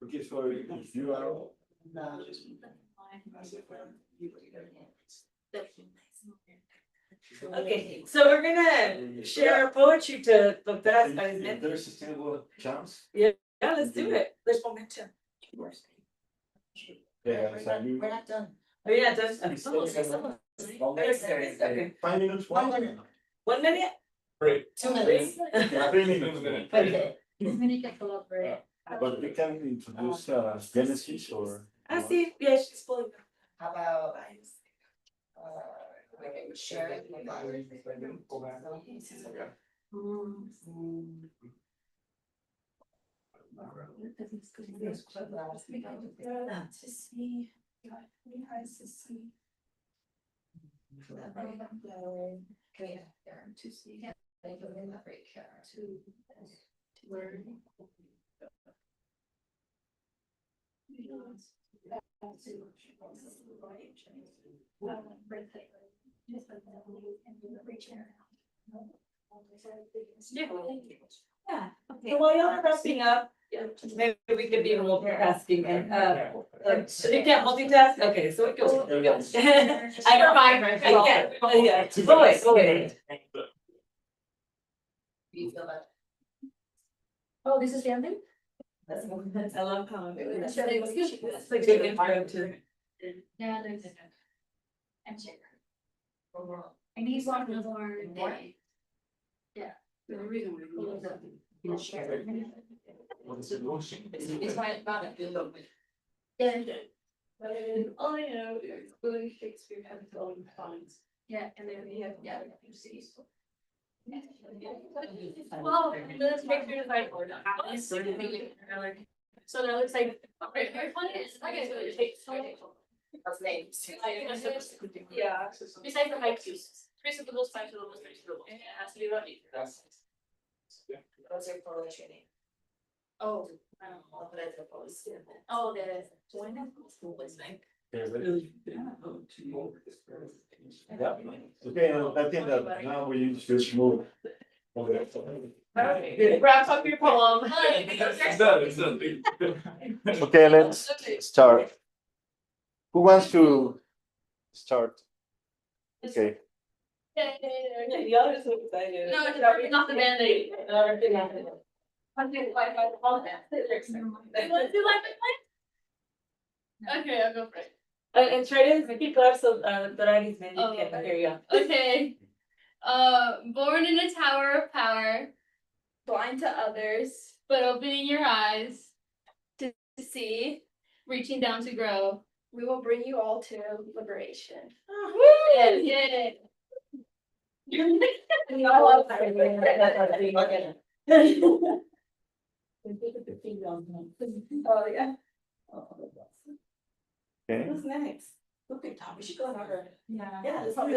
Okay, so if you are. Okay, so we're gonna share our poetry to the best. If there's a still chance. Yeah, let's do it. There's momentum. Yeah, so you. We're not done. Are you not done? Okay. 5 minutes. 1 minute. 1 minute? Great. 2 minutes. 3 minutes. Okay. But we can introduce Genesis or. I see, yeah, she's pulling. How about? Share it. To see. To see. To learn. Yeah, so while y'all are wrapping up, maybe we could be multitasking and, you can't multitask, okay, so it goes. I know, I can't, yeah, go away. You feel that? Oh, this is the ending? I love how. It's It's like good intro to. Yeah, there's. And share. I need one more day. Yeah. The reason we share. It's my about it. Yeah. All I know is William Shakespeare had his own songs. Yeah, and then we have, yeah, you see. Well, let's make sure to find order. So that looks like. Yeah, besides the haikus, 3 syllables, 5 syllables, 3 syllables, it has to be running. Those are poetry. Oh, I don't know. Oh, the. Okay, I think that now we should move. Wrap up your poem. It's done. Okay, let's start. Who wants to start? Okay. Y'all are so excited. No, it's not the Band-Aid. I'm doing like all of that. You want to do like my Okay, I'll go for it. And try to keep up so, Dorani's man, you Oh, can hear you. Okay. Born in a tower of power, blind to others, but opening your eyes to see, reaching down to grow. We will bring you all to liberation. Yeah. We all love that. Oh, yeah. Okay. Who's next? Look at Tom, we should go in order. Yeah. Yeah, this And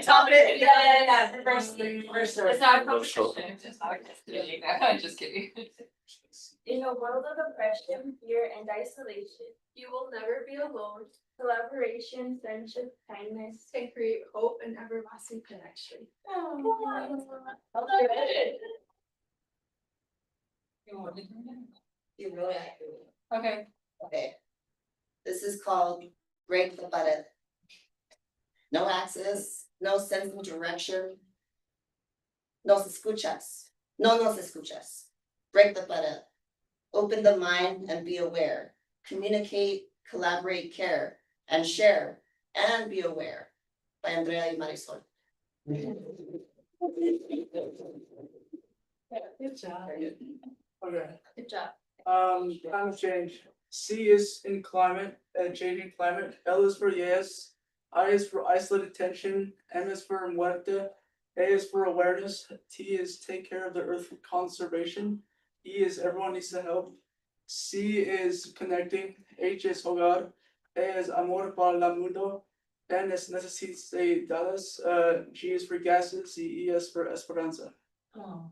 top it. Yeah. First, It's not a competition, it's just not a competition. I'm just kidding. In a world of oppression, fear, and isolation, you will never be alone. Collaboration, friendship, kindness can create hope and everlasting connection. You really have to. Okay. Okay. This is called Break the Pared. No access, no sense of direction. Nos escuchas. No nos escuchas. Break the pared. Open the mind and be aware. Communicate, collaborate, care, and share, and be aware. By Andrea y Marisol. Good job. Okay, Good job. climate change. C is in climate, changing climate. L is for yes. I is for isolated tension. M is for muerte. A is for awareness. T is take care of the earth for conservation. E is everyone needs to help. C is connecting. H is hogar. A is amor para el mundo. N is necesidades. G is for gases. E is for esperanza. Oh,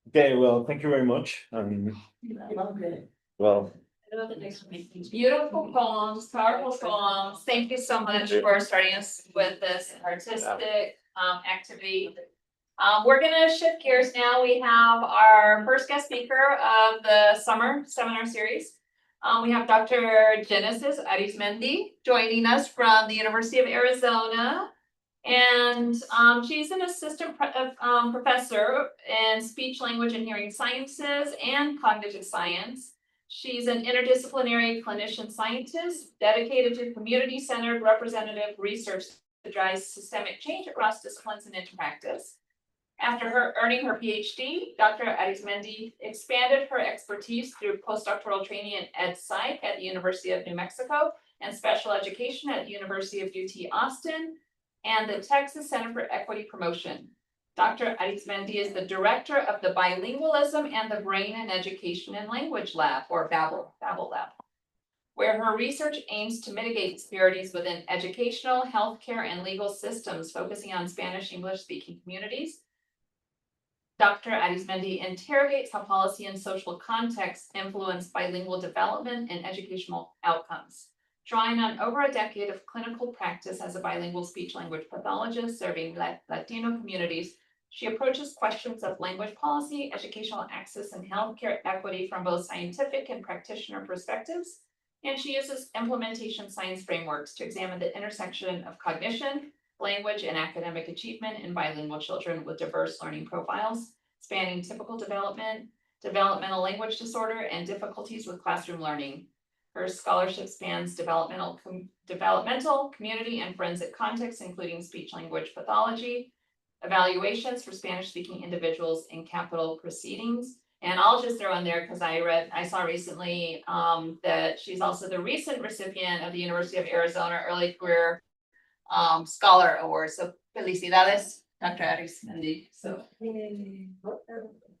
Okay, well, thank you very much. Well, Beautiful poems, powerful poems. Thank you so much for starting us with this artistic activity. We're gonna shift gears now. We have our first guest speaker of the summer seminar series. We have Dr. Genesis Arizmendi joining us from the University of Arizona. And she's an assistant professor in speech, language, and hearing sciences and cognitive science. She's an interdisciplinary clinician scientist dedicated to community-centered representative research to drive systemic change across disciplines and into practice. After earning her PhD, Dr. Arizmendi expanded her expertise through postdoctoral training in Ed Psych at the University of New Mexico and special education at the University of UT Austin and the Texas Center for Equity Promotion. Dr. Arizmendi is the director of the Bilingualism and the Brain and Education and Language Lab, or Babel Lab, where her research aims to mitigate disparities within educational, healthcare, and legal systems, focusing on Spanish English-speaking communities. Dr. Arizmendi interrogates how policy and social contexts influence bilingual development and educational outcomes. Drawing on over a decade of clinical practice as a bilingual speech-language pathologist serving Latino communities, she approaches questions of language policy, educational access, and healthcare equity from both scientific and practitioner perspectives. And she uses implementation science frameworks to examine the intersection of cognition, language, and academic achievement in bilingual children with diverse learning profiles, spanning typical development, developmental language disorder, and difficulties with classroom learning. Her scholarship spans developmental, community, and forensic contexts, including speech-language pathology, evaluations for Spanish-speaking individuals in capital proceedings. And I'll just throw in there because I saw recently that she's also the recent recipient of the University of Arizona Early Career Scholar Award. So felicidades, Dr. Arizmendi. So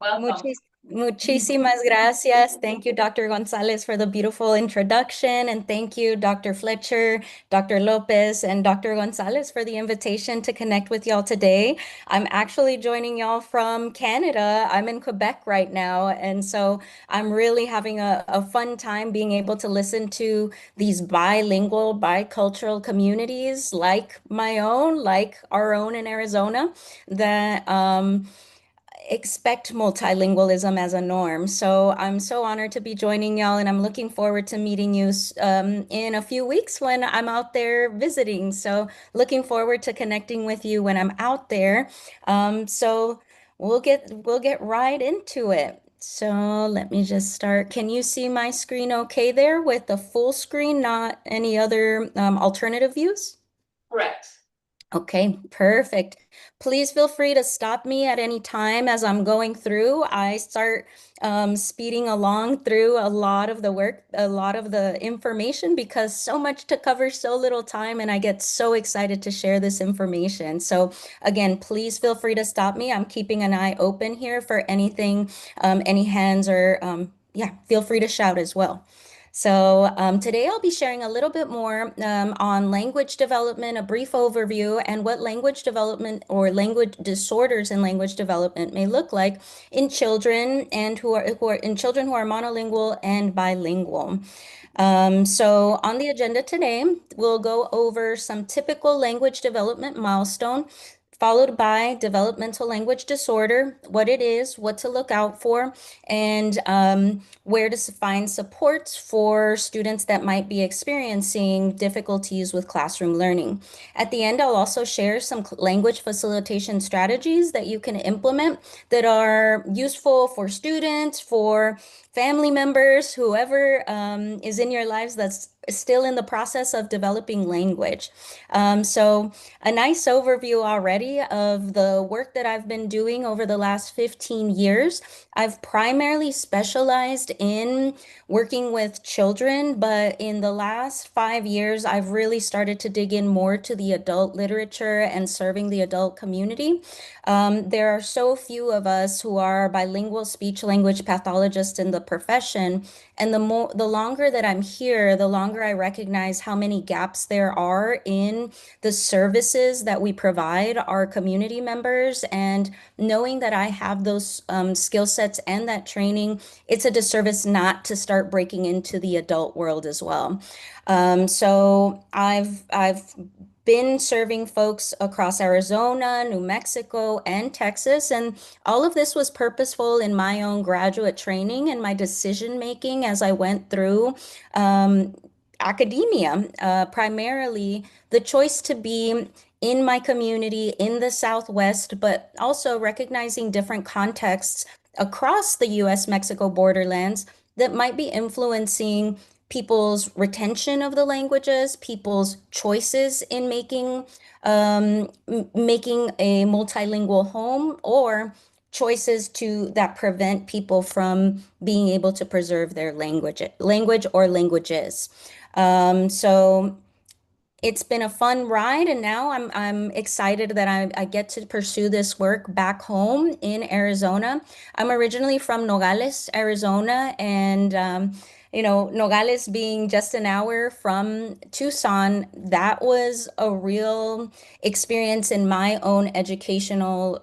welcome. Muchísimas gracias. Thank you, Dr. Gonzalez, for the beautiful introduction. And thank you, Dr. Fletcher, Dr. Lopez, and Dr. Gonzalez for the invitation to connect with y'all today. I'm actually joining y'all from Canada. I'm in Quebec right now. And so I'm really having a fun time being able to listen to these bilingual, bicultural communities like my own, like our own in Arizona, that expect multilingualism as a norm. So I'm so honored to be joining y'all, and I'm looking forward to meeting you in a few weeks when I'm out there visiting. So looking forward to connecting with you when I'm out there. So we'll get right into it. So let me just start. Can you see my screen okay there with the full screen, not any other alternative views? Correct. Okay, perfect. Please feel free to stop me at any time as I'm going through. I start speeding along through a lot of the work, a lot of the information, because so much to cover, so little time, and I get so excited to share this information. So again, please feel free to stop me. I'm keeping an eye open here for anything, any hands, or yeah, feel free to shout as well. So today I'll be sharing a little bit more on language development, a brief overview, and what language development or language disorders in language development may look like in children and who are monolingual and bilingual. So on the agenda today, we'll go over some typical language development milestone, followed by developmental language disorder, what it is, what to look out for, and where to find supports for students that might be experiencing difficulties with classroom learning. At the end, I'll also share some language facilitation strategies that you can implement that are useful for students, for family members, whoever is in your lives that's still in the process of developing language. So a nice overview already of the work that I've been doing over the last 15 years. I've primarily specialized in working with children, but in the last 5 years, I've really started to dig in more to the adult literature and serving the adult community. There are so few of us who are bilingual speech language pathologists in the profession, and the longer that I'm here, the longer longer I recognize how many gaps there are in the services that we provide our community members. And knowing that I have those skill sets and that training, it's a disservice not to start breaking into the adult world as well. So I've been serving folks across Arizona, New Mexico, and Texas, and all of this was purposeful in my own graduate training and my decision making as I went through academia. Primarily, the choice to be in my community in the Southwest, but also recognizing different contexts across the US-Mexico borderlands that might be influencing people's retention of the languages, people's choices in making a multilingual home, or choices that prevent people from being able to preserve their language or languages. So it's been a fun ride, and now I'm excited that I get to pursue this work back home in Arizona. I'm originally from Nogales, Arizona, and Nogales being just an hour from Tucson, that was a real experience in my own educational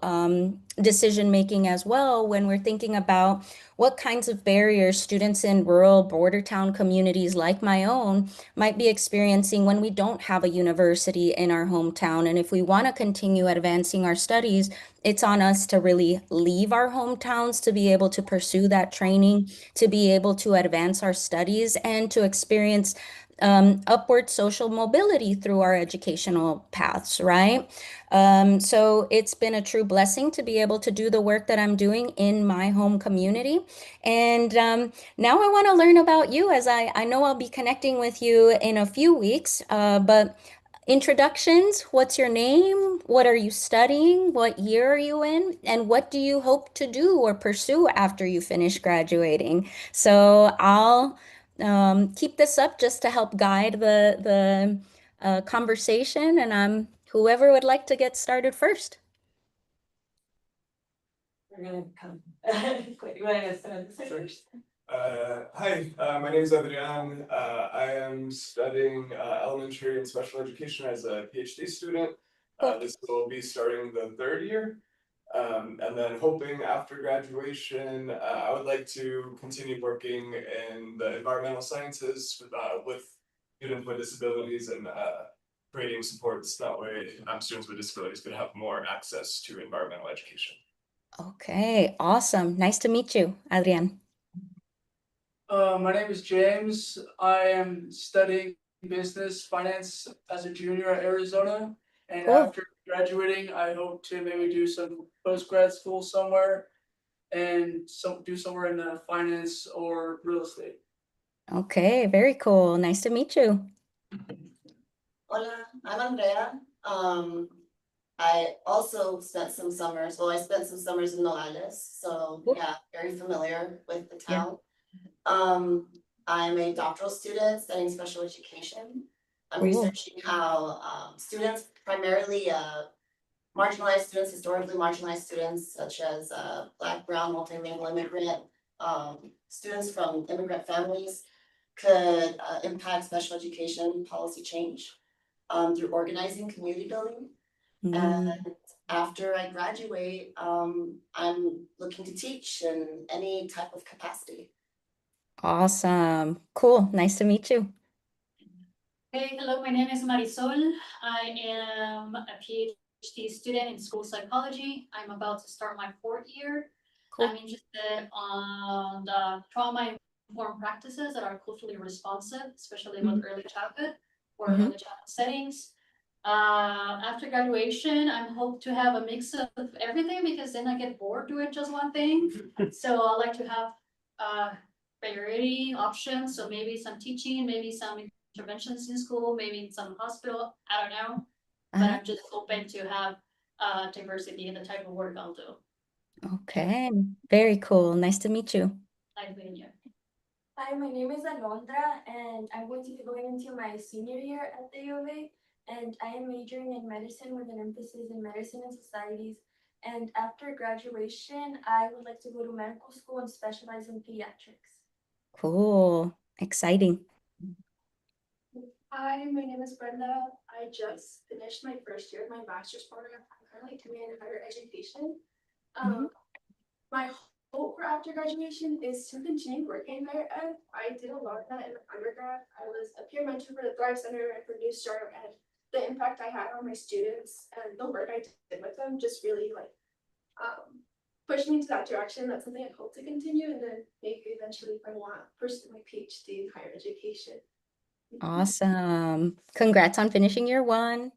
decision making as well, when we're thinking about what kinds of barriers students in rural border town communities like my own might be experiencing when we don't have a university in our hometown. And if we want to continue advancing our studies, it's on us to really leave our hometowns to be able to pursue that training, to be able to advance our studies, and to experience upward social mobility through our educational paths, right? So it's been a true blessing to be able to do the work that I'm doing in my home community. And now I want to learn about you, as I know I'll be connecting with you in a few weeks, but introductions, what's your name? What are you studying? What year are you in? And what do you hope to do or pursue after you finish graduating? So I'll keep this up just to help guide the conversation, and whoever would like to get started first. We're gonna come. You wanna get started first? Hi, my name is Adrian. I am studying elementary and special education as a PhD student. Cool. This will be starting the third year. And then hoping after graduation, I would like to continue working in the environmental sciences with students with disabilities and creating supports. That way, students with disabilities could have more access to environmental education. Okay, awesome. Nice to meet you, Adrian. My name is James. I am studying business finance as a junior at Arizona. And Cool. after graduating, I hope to maybe do some post-grad school somewhere and do somewhere in finance or real estate. Okay, very cool. Nice to meet you. Hola, I'm Andrea. I also spent some summers, I spent some summers in Nogales, so Cool. yeah, very familiar with the Yeah. town. I'm a doctoral student studying special education. I'm Cool. researching how students, primarily marginalized students, historically marginalized students such as Black, brown, multilingual immigrant, students from immigrant families could impact special education policy change through organizing, community building. And after I graduate, I'm looking to teach in any type of capacity. Awesome. Cool. Nice to meet you. Hey, hello, my name is Marisol. I am a PhD student in school psychology. I'm about to start my fourth year. Cool. I'm interested on the trauma-informed practices that are culturally responsive, especially with early childhood or Mhm. early childhood settings. After graduation, I hope to have a mix of everything, because then I get bored doing just one thing. So I like to have variety options. So maybe some teaching, maybe some interventions in school, maybe in some hospital. I don't know, but Uh-huh. I'm just open to have diversity in the type of work I'll do. Okay, very cool. Nice to meet you. Nice meeting you. Hi, my name is Alondra, and I'm going to be going into my senior year at the U of A, and I am majoring in medicine with an emphasis in medicine and societies. And after graduation, I would like to go to medical school and specialize in pediatrics. Cool. Exciting. Hi, my name is Brenda. I just finished my first year of my master's program. I'm currently doing higher education. My hope for after graduation is to continue working there. And I did a lot of that in undergrad. I was a peer mentor for the Thrive Center and for New Start, and the impact I had on my students and the work I did with them just really pushed me into that direction. That's something I hope to continue, and then maybe eventually if I want to pursue my PhD in higher education. Awesome. Congrats on finishing year one.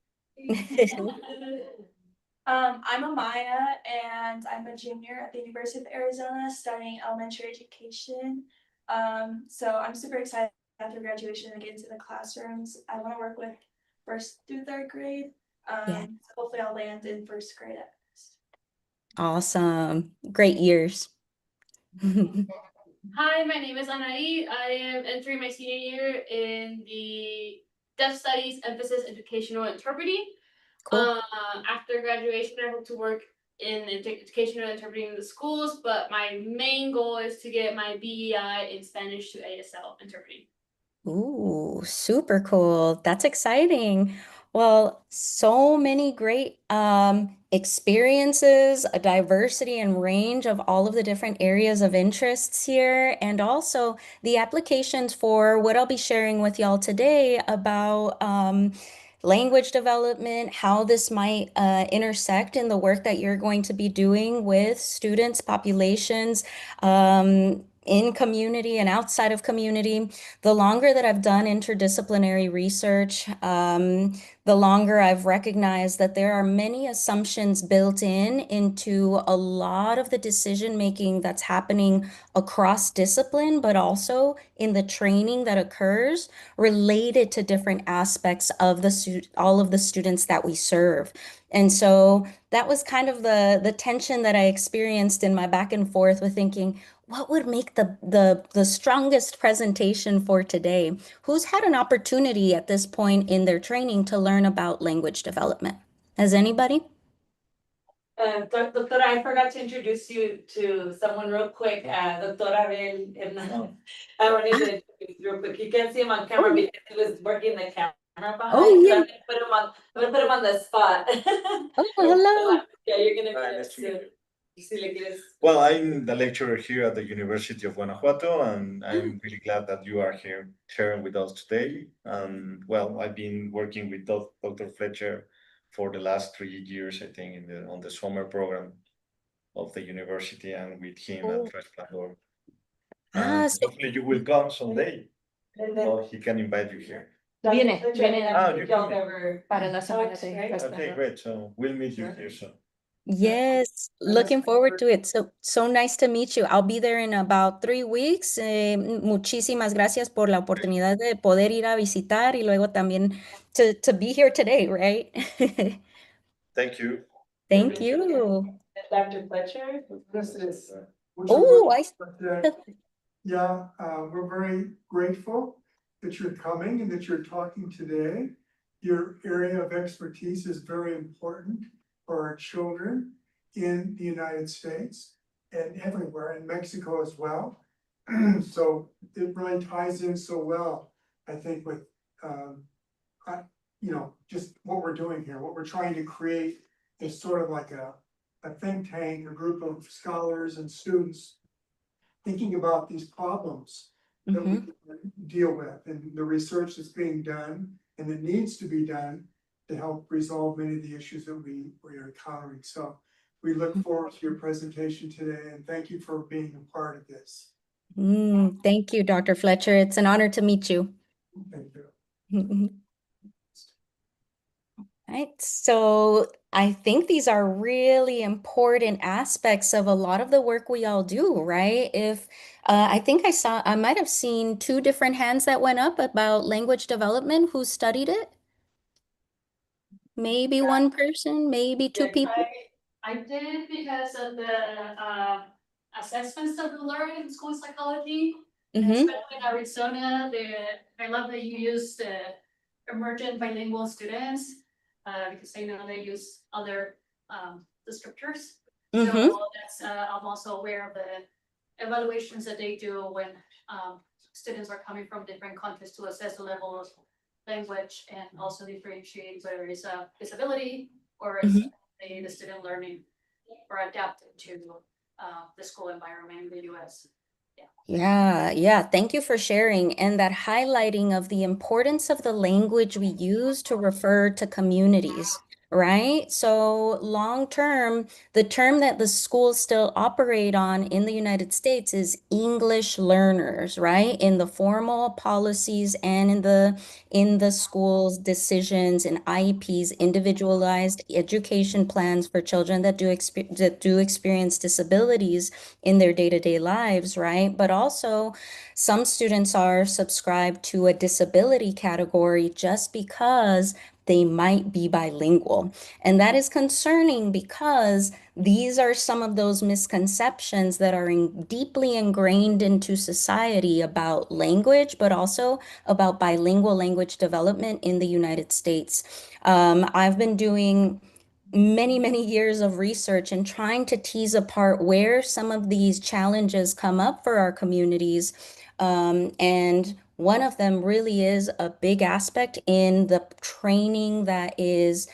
I'm Amaya and I'm a junior at the University of Arizona studying elementary education. So I'm super excited after graduation to get into the classrooms. I want to work with first through third grade. Yeah. So hopefully I'll land in first grade at first. Awesome. Great years. Hi, my name is Anaí. I am entering my senior year in the Deaf Studies Emphasis Educational Interpreting. Cool. After graduation, I hope to work in educational interpreting in the schools, but my main goal is to get my BEI in Spanish to ASL interpreting. Ooh, super cool. That's exciting. Well, so many great experiences, a diversity and range of all of the different areas of interests here, and also the applications for what I'll be sharing with y'all today about language development, how this might intersect in the work that you're going to be doing with students, populations, in community and outside of community. The longer that I've done interdisciplinary research, the longer I've recognized that there are many assumptions built into a lot of the decision making that's happening across discipline, but also in the training that occurs related to different aspects of all of the students that we serve. And so that was kind of the tension that I experienced in my back and forth with thinking, what would make the strongest presentation for today? Who's had an opportunity at this point in their training to learn about language development? Has anybody? Doctora, I forgot to introduce you to someone real quick, Doctora Abel Hernandez. I wanted to introduce you real quick. You can see him on camera because he was working the camera behind. Yeah. I'm gonna put him on the spot. Oh, hello. Yeah, you're gonna Hi, get nice it to meet soon. Si le quieres. Well, I'm the lecturer here at the University of Guanajuato, and I'm really glad that you are here sharing with us today. Well, I've been working with Dr. Fletcher for the last 3 years, I think, on the summer program of the university, and with him at Transplantor. And So hopefully you will come someday. Well, he can invite you here. Viene you're coming. para la semana de Okay, Resplandor. great. So we'll meet you here soon. yes, looking forward to it. So nice to meet you. I'll be there in about 3 weeks. Muchísimas gracias por la oportunidad de poder ir a visitar y luego también to be here today, right? Thank you. Thank you. Dr. Fletcher. This is. Oh, Yeah, we're very grateful that you're coming and that you're talking today. Your area of expertise is very important for our children in the United States and everywhere, in Mexico as well. So it really ties in so well, I think, with, just what we're doing here. What we're trying to create is sort of like a think tank, a group of scholars and students thinking about these problems that we deal with and the research that's being done and that needs to be done to help resolve many of the issues that we are encountering. So we look forward to your presentation today and thank you for being a part of this. Thank you, Dr. Fletcher. It's an honor to meet you. Thank you. Right. So I think these are really important aspects of a lot of the work we all do, right? If I think I might have seen 2 different hands that went up about language development. Who studied it? Maybe one person, maybe 2 people. I did because of the assessments that we learned in school psychology, and especially in Arizona. I love that you used emergent bilingual students because I know they use other descriptors. So that's I'm also aware of the evaluations that they do when students are coming from different countries to assess the level of language and also differentiate whether it's a disability or is the student learning or adapting to the school environment in the US. Yeah. Thank you for sharing and that highlighting of the importance of the language we use to refer to communities, right? So long term, the term that the schools still operate on in the United States is English learners, right? In the formal policies and in the schools' decisions and IEPs, individualized education plans for children that do experience disabilities in their day-to-day lives, right? But also, some students are subscribed to a disability category just because they might be bilingual. And that is concerning because these are some of those misconceptions that are deeply ingrained into society about language, but also about bilingual language development in the United States. I've been doing many years of research and trying to tease apart where some of these challenges come up for our communities. And one of them really is a big aspect in the training that is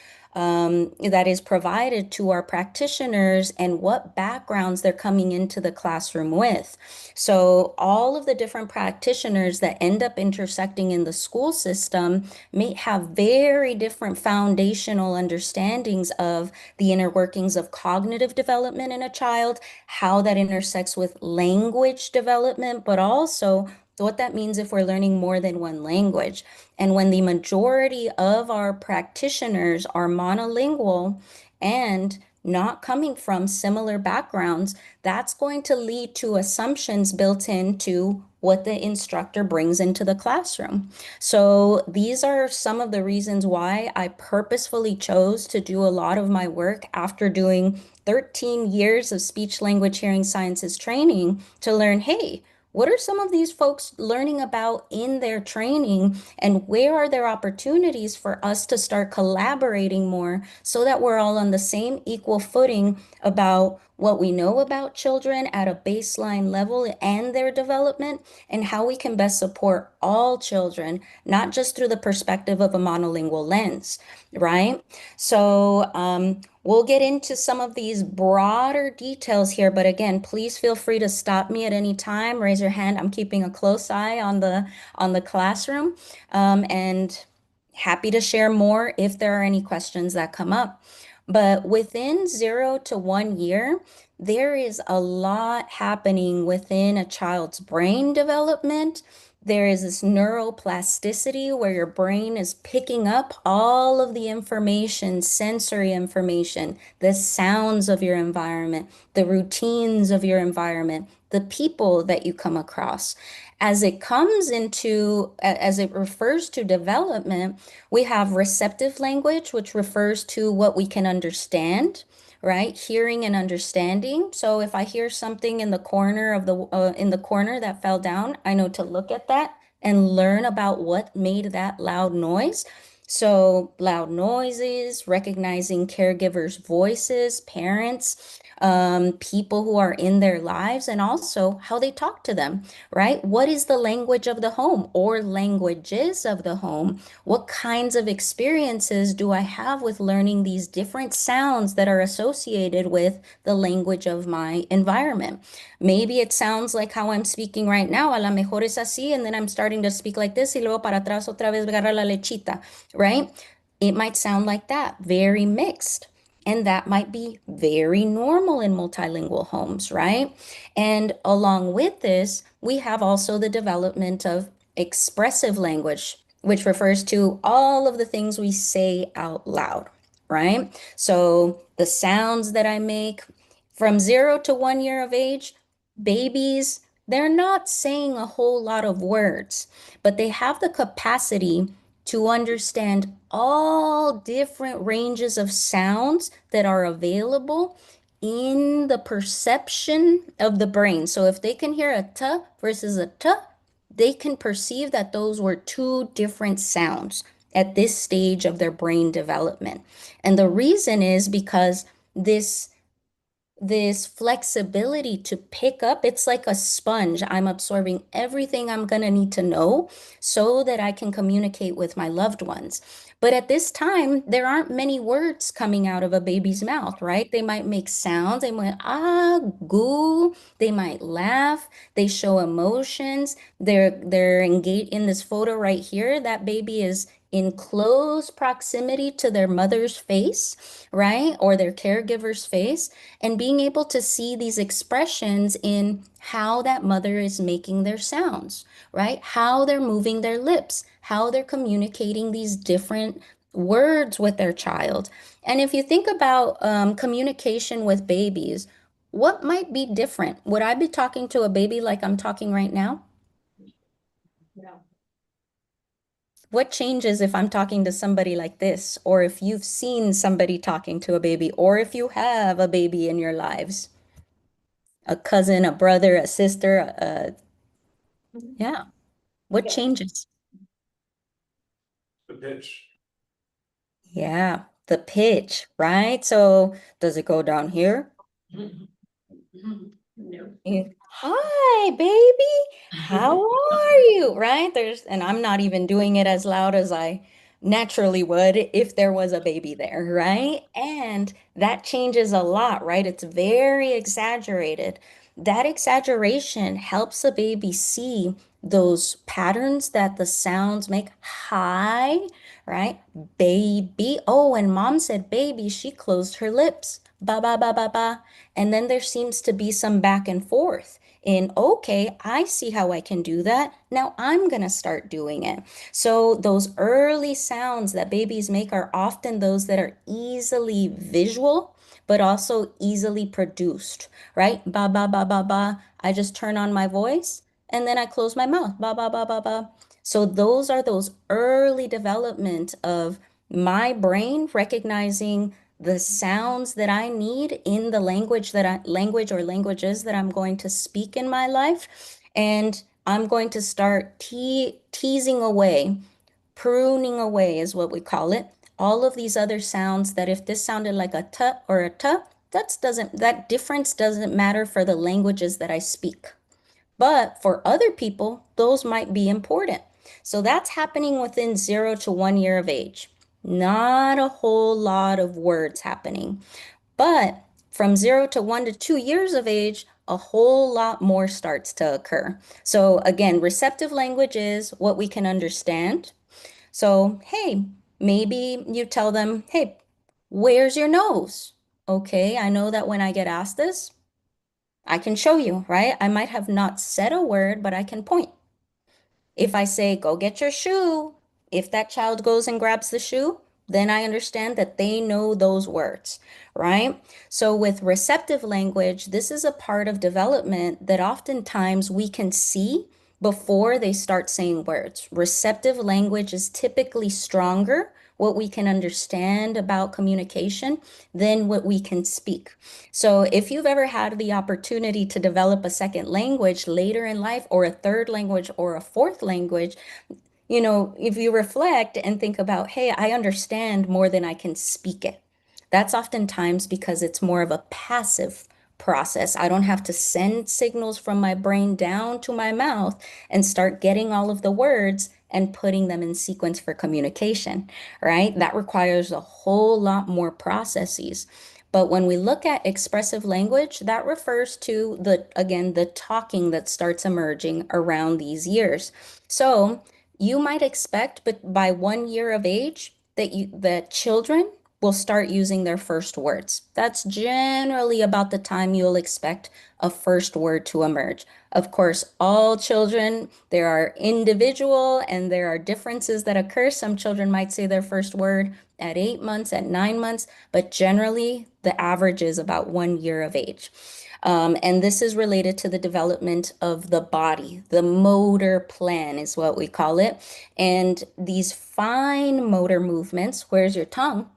provided to our practitioners and what backgrounds they're coming into the classroom with. So all of the different practitioners that end up intersecting in the school system may have very different foundational understandings of the inner workings of cognitive development in a child, how that intersects with language development, but also what that means if we're learning more than one language. And when the majority of our practitioners are monolingual and not coming from similar backgrounds, that's going to lead to assumptions built into what the instructor brings into the classroom. So these are some of the reasons why I purposefully chose to do a lot of my work after doing 13 years of speech language hearing sciences training to learn, hey, what are some of these folks learning about in their training, and where are there opportunities for us to start collaborating more so that we're all on the same equal footing about what we know about children at a baseline level and their development, and how we can best support all children, not just through the perspective of a monolingual lens, right? So, we'll get into some of these broader details here, but again, please feel free to stop me at any time, raise your hand. I'm keeping a close eye on the classroom, and happy to share more if there are any questions that come up. But within 0 to 1 year, there is a lot happening within a child's brain development. There is this neuroplasticity where your brain is picking up all of the information, sensory information, the sounds of your environment, the routines of your environment, the people that you come across. As it refers to development, we have receptive language, which refers to what we can understand, right? Hearing and understanding. So if I hear something in the corner that fell down, I know to look at that and learn about what made that loud noise. So loud noises, recognizing caregivers' voices, parents, people who are in their lives, and also how they talk to them, right? What is the language of the home or languages of the home? What kinds of experiences do I have with learning these different sounds that are associated with the language of my environment? Maybe it sounds like how I'm speaking right now. A lo mejor es así, and then I'm starting to speak like this, y luego para atrás otra vez agarra la lechita, right? It might sound like that, very mixed. And that might be very normal in multilingual homes, right? And along with this, we have also the development of expressive language, which refers to all of the things we say out loud, right? So the sounds that I make from 0 to 1 year of age, babies, they're not saying a whole lot of words, but they have the capacity to understand all different ranges of sounds that are available in the perception of the brain. So if they can hear a t versus a t, they can perceive that those were two different sounds at this stage of their brain development. And the reason is because this this flexibility to pick up. It's like a sponge. I'm absorbing everything I'm going to need to know so that I can communicate with my loved ones. But at this time, there aren't many words coming out of a baby's mouth, right? They might make sounds. They might, goo. They might laugh. They show emotions. They're engaged in this photo right here. That baby is in close proximity to their mother's face, right? Or their caregiver's face, and being able to see these expressions in how that mother is making their sounds, right? How they're moving their lips, how they're communicating these different words with their child. And if you think about communication with babies, what might be different? Would I be talking to a baby like I'm talking right now? No. What changes if I'm talking to somebody like this, or if you've seen somebody talking to a baby, or if you have a baby in your lives? A cousin, a brother, a sister, yeah. What Yeah. changes? The pitch. Yeah, the pitch, right? So does it go down here? No. Hi, baby. How are you? Right? And I'm not even doing it as loud as I naturally would if there was a baby there, right? And that changes a lot, right? It's very exaggerated. That exaggeration helps a baby see those patterns that the sounds make. Hi, right? Baby. Oh, when mom said baby, she closed her lips. Ba ba ba ba ba. And then there seems to be some back and forth in, okay, I see how I can do that. Now I'm going to start doing it. So those early sounds that babies make are often those that are easily visual, but also easily produced, right? Ba, ba, ba, ba, ba. I just turn on my voice and then I close my mouth. Ba, ba, ba, ba, ba. So those are those early development of my brain recognizing the sounds that I need in the language or languages that I'm going to speak in my life. And I'm going to start teasing away, pruning away is what we call it. All of these other sounds that if this sounded like a t or a t, that difference doesn't matter for the languages that I speak. But for other people, those might be important. So that's happening within 0 to 1 year of age. Not a whole lot of words happening. But from 0 to 1 to 2 years of age, a whole lot more starts to occur. So again, receptive language is what we can understand. So, hey, maybe you tell them, hey, where's your nose? Okay, I know that when I get asked this, I can show you, right? I might have not said a word, but I can point. If I say, go get your shoe, if that child goes and grabs the shoe, then I understand that they know those words, right? So with receptive language, this is a part of development that oftentimes we can see before they start saying words. Receptive language is typically stronger, what we can understand about communication, than what we can speak. So if you've ever had the opportunity to develop a second language later in life, or a third language or a fourth language, if you reflect and think about, hey, I understand more than I can speak it. That's oftentimes because it's more of a passive process. I don't have to send signals from my brain down to my mouth and start getting all of the words and putting them in sequence for communication, right? That requires a whole lot more processes. But when we look at expressive language, that refers to the talking that starts emerging around these years. So you might expect, but by 1 year of age, that children will start using their first words. That's generally about the time you'll expect a first word to emerge. Of course, all children, there are individual and there are differences that occur. Some children might say their first word at 8 months, at 9 months, but generally the average is about 1 year of age. And this is related to the development of the body. The motor plan is what we call it. And these fine motor movements, where's your tongue?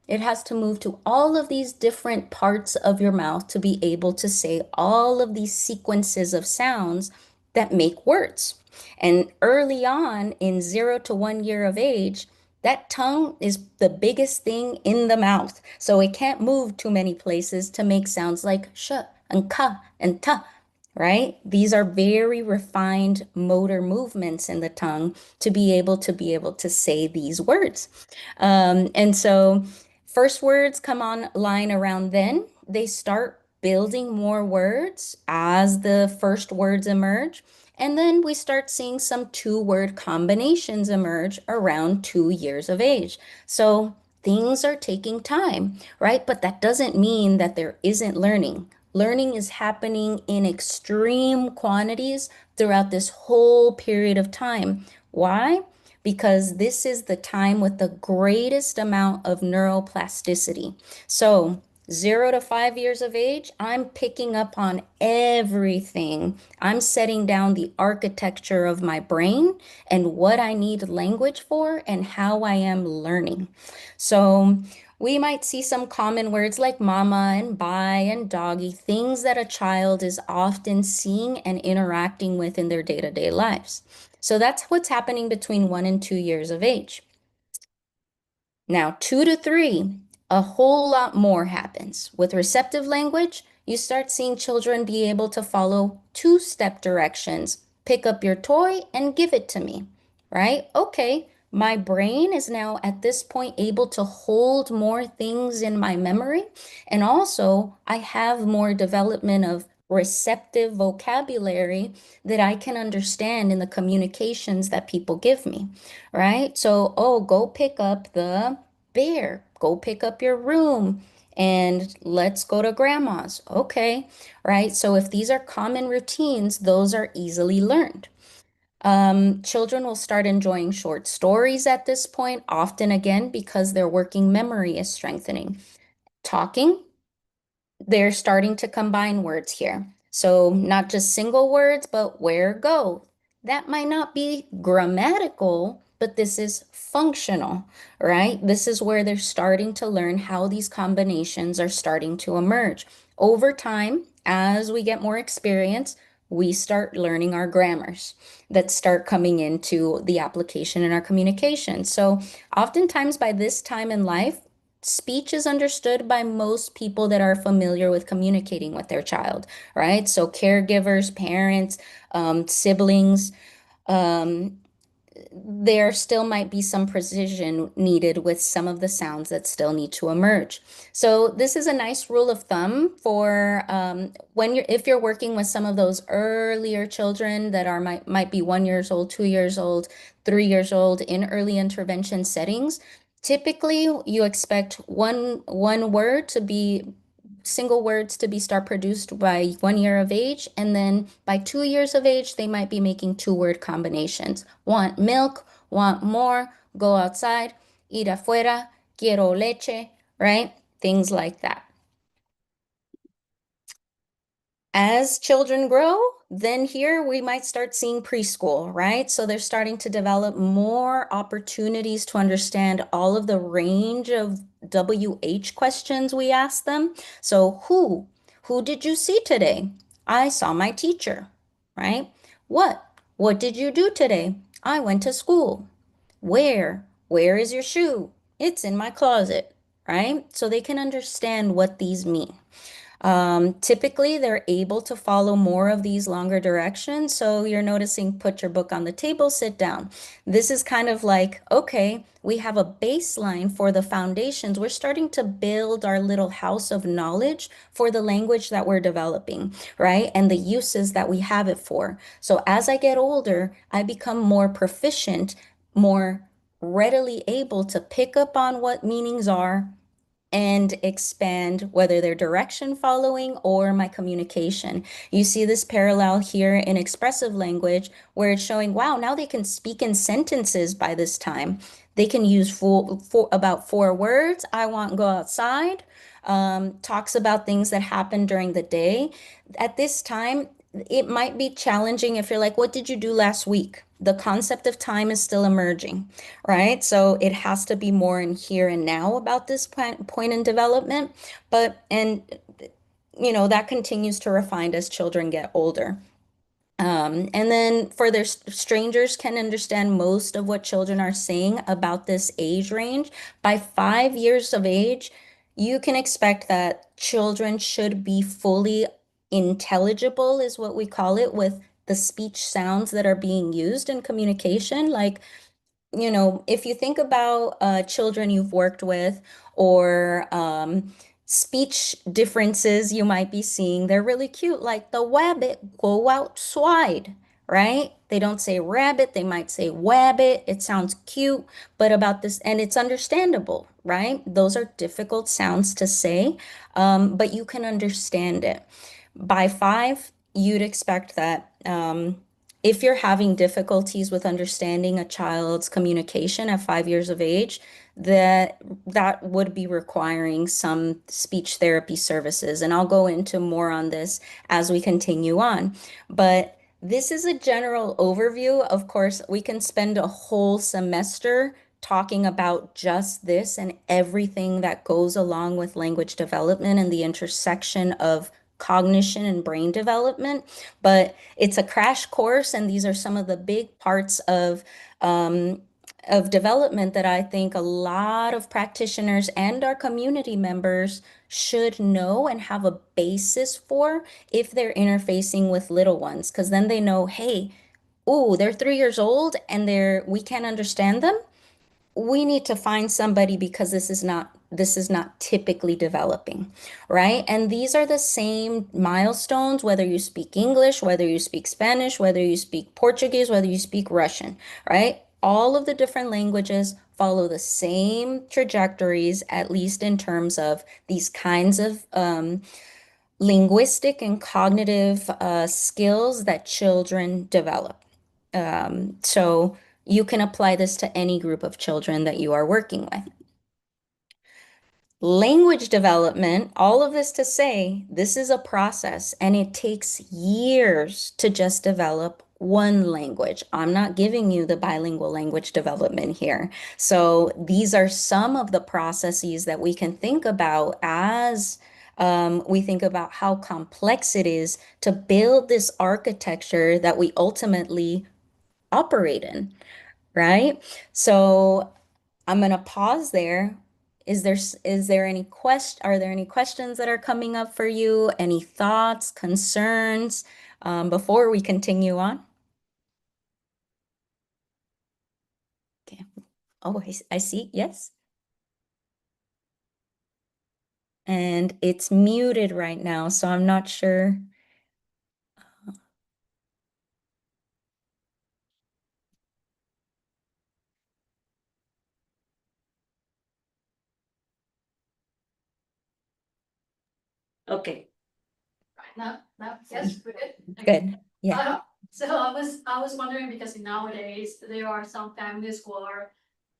It has to move to all of these different parts of your mouth to be able to say all of these sequences of sounds that make words. And early on, in 0 to 1 year of age, That tongue is the biggest thing in the mouth, so it can't move too many places to make sounds like sh and ka and ta, right? These are very refined motor movements in the tongue to be able to say these words. And so first words come online around then. They start building more words as the first words emerge. And then we start seeing some two-word combinations emerge around 2 years of age. So things are taking time, right? But that doesn't mean that there isn't learning. Learning is happening in extreme quantities throughout this whole period of time. Why? Because this is the time with the greatest amount of neuroplasticity. So 0 to 5 years of age, I'm picking up on everything. I'm setting down the architecture of my brain and what I need language for and how I am learning. So we might see some common words like mama and bye and doggy, things that a child is often seeing and interacting with in their day-to-day lives. So that's what's happening between 1 and 2 years of age. Now, 2 to 3, a whole lot more happens. With receptive language, you start seeing children be able to follow two-step directions. Pick up your toy and give it to me, right? Okay, my brain is now at this point able to hold more things in my memory. And also, I have more development of receptive vocabulary that I can understand in the communications that people give me, right? So, oh, go pick up the bear, go pick up your room, and let's go to grandma's. Okay, right? So if these are common routines, those are easily learned. Children will start enjoying short stories at this point, often again because their working memory is strengthening. Talking, they're starting to combine words here. So not just single words, but where go. That might not be grammatical, but this is functional, right? This is where they're starting to learn how these combinations are starting to emerge. Over time, as we get more experience, we start learning our grammars that start coming into the application in our communication. So oftentimes by this time in life, speech is understood by most people that are familiar with communicating with their child, right? So caregivers, parents, siblings, um, there still might be some precision needed with some of the sounds that still need to emerge. So this is a nice rule of thumb for if you're working with some of those earlier children that are might be 1 years old, 2 years old, 3 years old in early intervention settings. Typically, you expect one word to be single words to be start produced by 1 year of age, and then by 2 years of age they might be making two-word combinations. Want milk, want more, go outside, ir afuera, quiero leche, right? Things like that. As children grow, then here we might start seeing preschool, right? So they're starting to develop more opportunities to understand all of the range of WH questions we ask them. So who? Who did you see today? I saw my teacher, right? What? What did you do today? I went to school. Where? Where is your shoe? It's in my closet, right? So they can understand what these mean. Typically, they're able to follow more of these longer directions. So you're noticing put your book on the table, sit down. This is kind of like, okay, we have a baseline for the foundations. We're starting to build our little house of knowledge for the language that we're developing, right? And the uses that we have it for. So as I get older, I become more proficient, more readily able to pick up on what meanings are and expand whether they're direction following or my communication. You see this parallel here in expressive language where it's showing, wow, now they can speak in sentences by this time. They can use about 4 words. I want go outside. Talks about things that happen during the day. At this time, it might be challenging if you're like, what did you do last week? The concept of time is still emerging, right? So it has to be more in here and now about this point in development. But, and, that continues to refine as children get older. And then further, strangers can understand most of what children are saying about this age range. By 5 years of age, you can expect that children should be fully intelligible, is what we call it, with the speech sounds that are being used in communication. Like, if you think about children you've worked with or speech differences you might be seeing, they're really cute. Like the wabbit go outside, right? They don't say rabbit, they might say wabbit. It sounds cute, but about this, and it's understandable, right? Those are difficult sounds to say, but you can understand it. By 5, you'd expect that. If you're having difficulties with understanding a child's communication at 5 years of age, that would be requiring some speech therapy services. And I'll go into more on this as we continue on. But this is a general overview. Of course, we can spend a whole semester talking about just this and everything that goes along with language development and the intersection of cognition and brain development. But it's a crash course, and these are some of the big parts of development that I think a lot of practitioners and our community members should know and have a basis for if they're interfacing with little ones, because then they know, hey, ooh, they're 3 years old and we can't understand them. We need to find somebody because this is not typically developing, right? And these are the same milestones, whether you speak English, whether you speak Spanish, whether you speak Portuguese, whether you speak Russian, right? All of the different languages follow the same trajectories, at least in terms of these kinds of linguistic and cognitive skills that children develop. So you can apply this to any group of children that you are working with. Language development, all of this to say, this is a process and it takes years to just develop one language. I'm not giving you the bilingual language development here. So these are some of the processes that we can think about as we think about how complex it is to build this architecture that we ultimately operate in, right? So I'm gonna pause there. Are there any questions that are coming up for you? Any thoughts, concerns, before we continue on? Okay. Oh, I see. Yes. And it's muted right now, so I'm not sure. Okay, No, yes, we're good. good. Yeah. So I was wondering because nowadays there are some families who are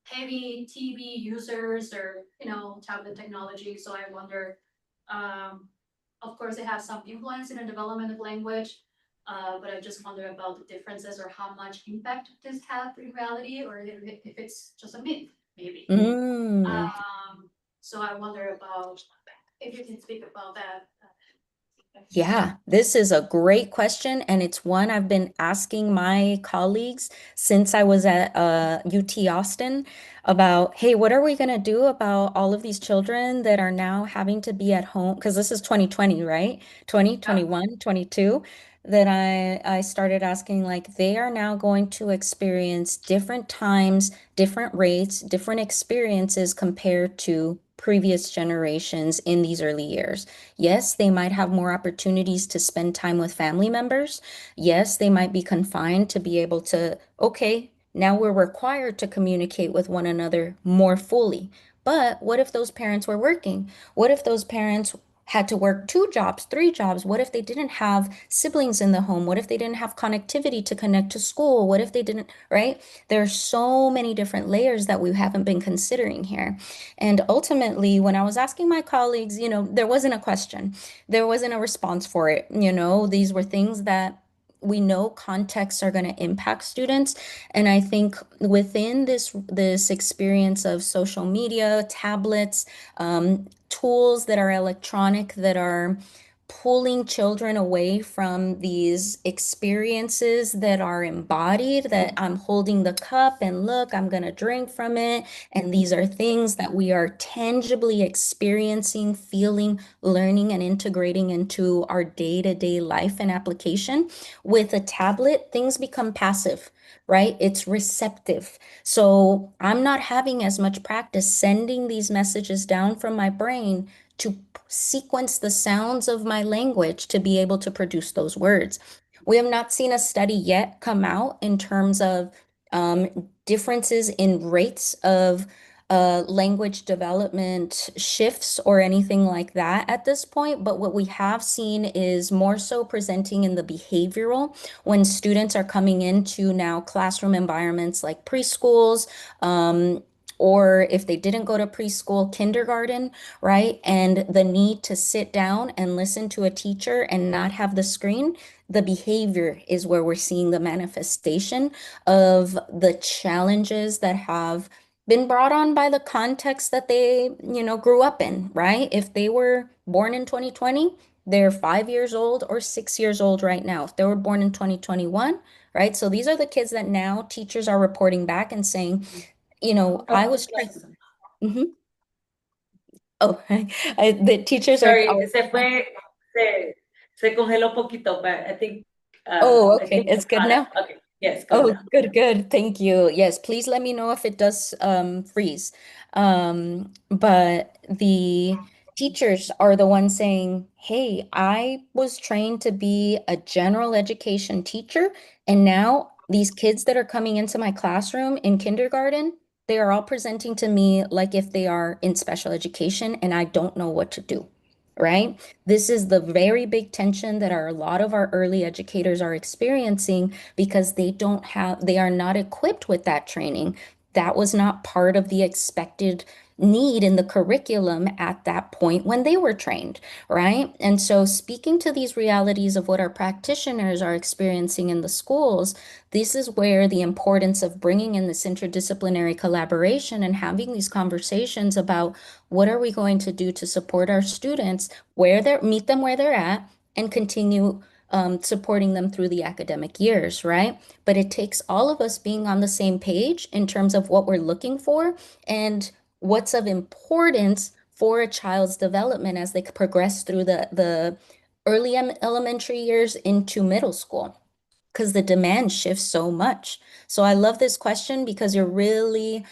heavy TV users or, tablet technology, so I wonder, of course, it has some influence in the development of language, but I just wonder about the differences or how much impact this has in reality, or if it's just a myth, maybe. Mm. So I wonder about if you can speak about that. Yeah, this is a great question, and it's one I've been asking my colleagues since I was at UT Austin about, hey, what are we going to do about all of these children that are now having to be at home? Because this is 2020, right? 2021, 22, that I started asking, like, they are now going to experience different times, different rates, different experiences compared to previous generations in these early years. Yes, they might have more opportunities to spend time with family members. Yes, they might be confined to be able to, okay, now we're required to communicate with one another more fully. But what if those parents were working? What if those parents had to work 2 jobs, 3 jobs? What if they didn't have siblings in the home? What if they didn't have connectivity to connect to school? What if they didn't, right? There are so many different layers that we haven't been considering here. And ultimately, when I was asking my colleagues, there wasn't a question, there wasn't a response for it. These were things that we know contexts are going to impact students. And I think within this experience of social media, tablets, tools that are electronic, that are pulling children away from these experiences that are embodied, that I'm holding the cup and look, I'm going to drink from it. And these are things that we are tangibly experiencing, feeling, learning, and integrating into our day-to-day life and application. With a tablet, things become passive, right? It's receptive. So I'm not having as much practice sending these messages down from my brain to sequence the sounds of my language to be able to produce those words. We have not seen a study yet come out in terms of differences in rates of language development shifts or anything like that at this point. But what we have seen is more so presenting in the behavioral when students are coming into now classroom environments like preschools, or if they didn't go to preschool, kindergarten, right? And the need to sit down and listen to a teacher and not have the screen, the behavior is where we're seeing the manifestation of the challenges that have been brought on by the context that they, grew up in, right? If they were born in 2020, they're 5 years old or 6 years old right now. If they were born in 2021, right? So these are the kids that now teachers are reporting back and saying, I was trying. Mhm. Oh, the teachers are. Sorry, se congeló poquito, but I think. Oh, I okay. think It's good now. Okay, yes, go Oh, now. good, good. Thank you. Yes, please let me know if it does freeze. But the teachers are the ones saying, "Hey, I was trained to be a general education teacher, and now these kids that are coming into my classroom in kindergarten, they are all presenting to me like if they are in special education, and I don't know what to do." Right? This is the very big tension that a lot of our early educators are experiencing because they are not equipped with that training. That was not part of the expected need in the curriculum at that point when they were trained, right? And so, speaking to these realities of what our practitioners are experiencing in the schools, this is where the importance of bringing in this interdisciplinary collaboration and having these conversations about what are we going to do to support our students, meet them where they're at, and continue supporting them through the academic years, right? But it takes all of us being on the same page in terms of what we're looking for and what's of importance for a child's development as they progress through the early elementary years into middle school, because the demand shifts so much. So I love this question because you're really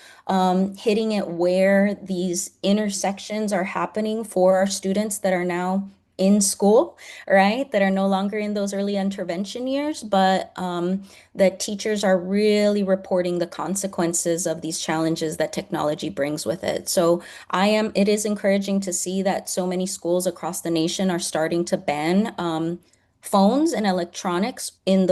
hitting it where these intersections are happening for our students that are now in school, right? That are no longer in those early intervention years, but that teachers are really reporting the consequences of these challenges that technology brings with it. So it is encouraging to see that so many schools across the nation are starting to ban phones and electronics in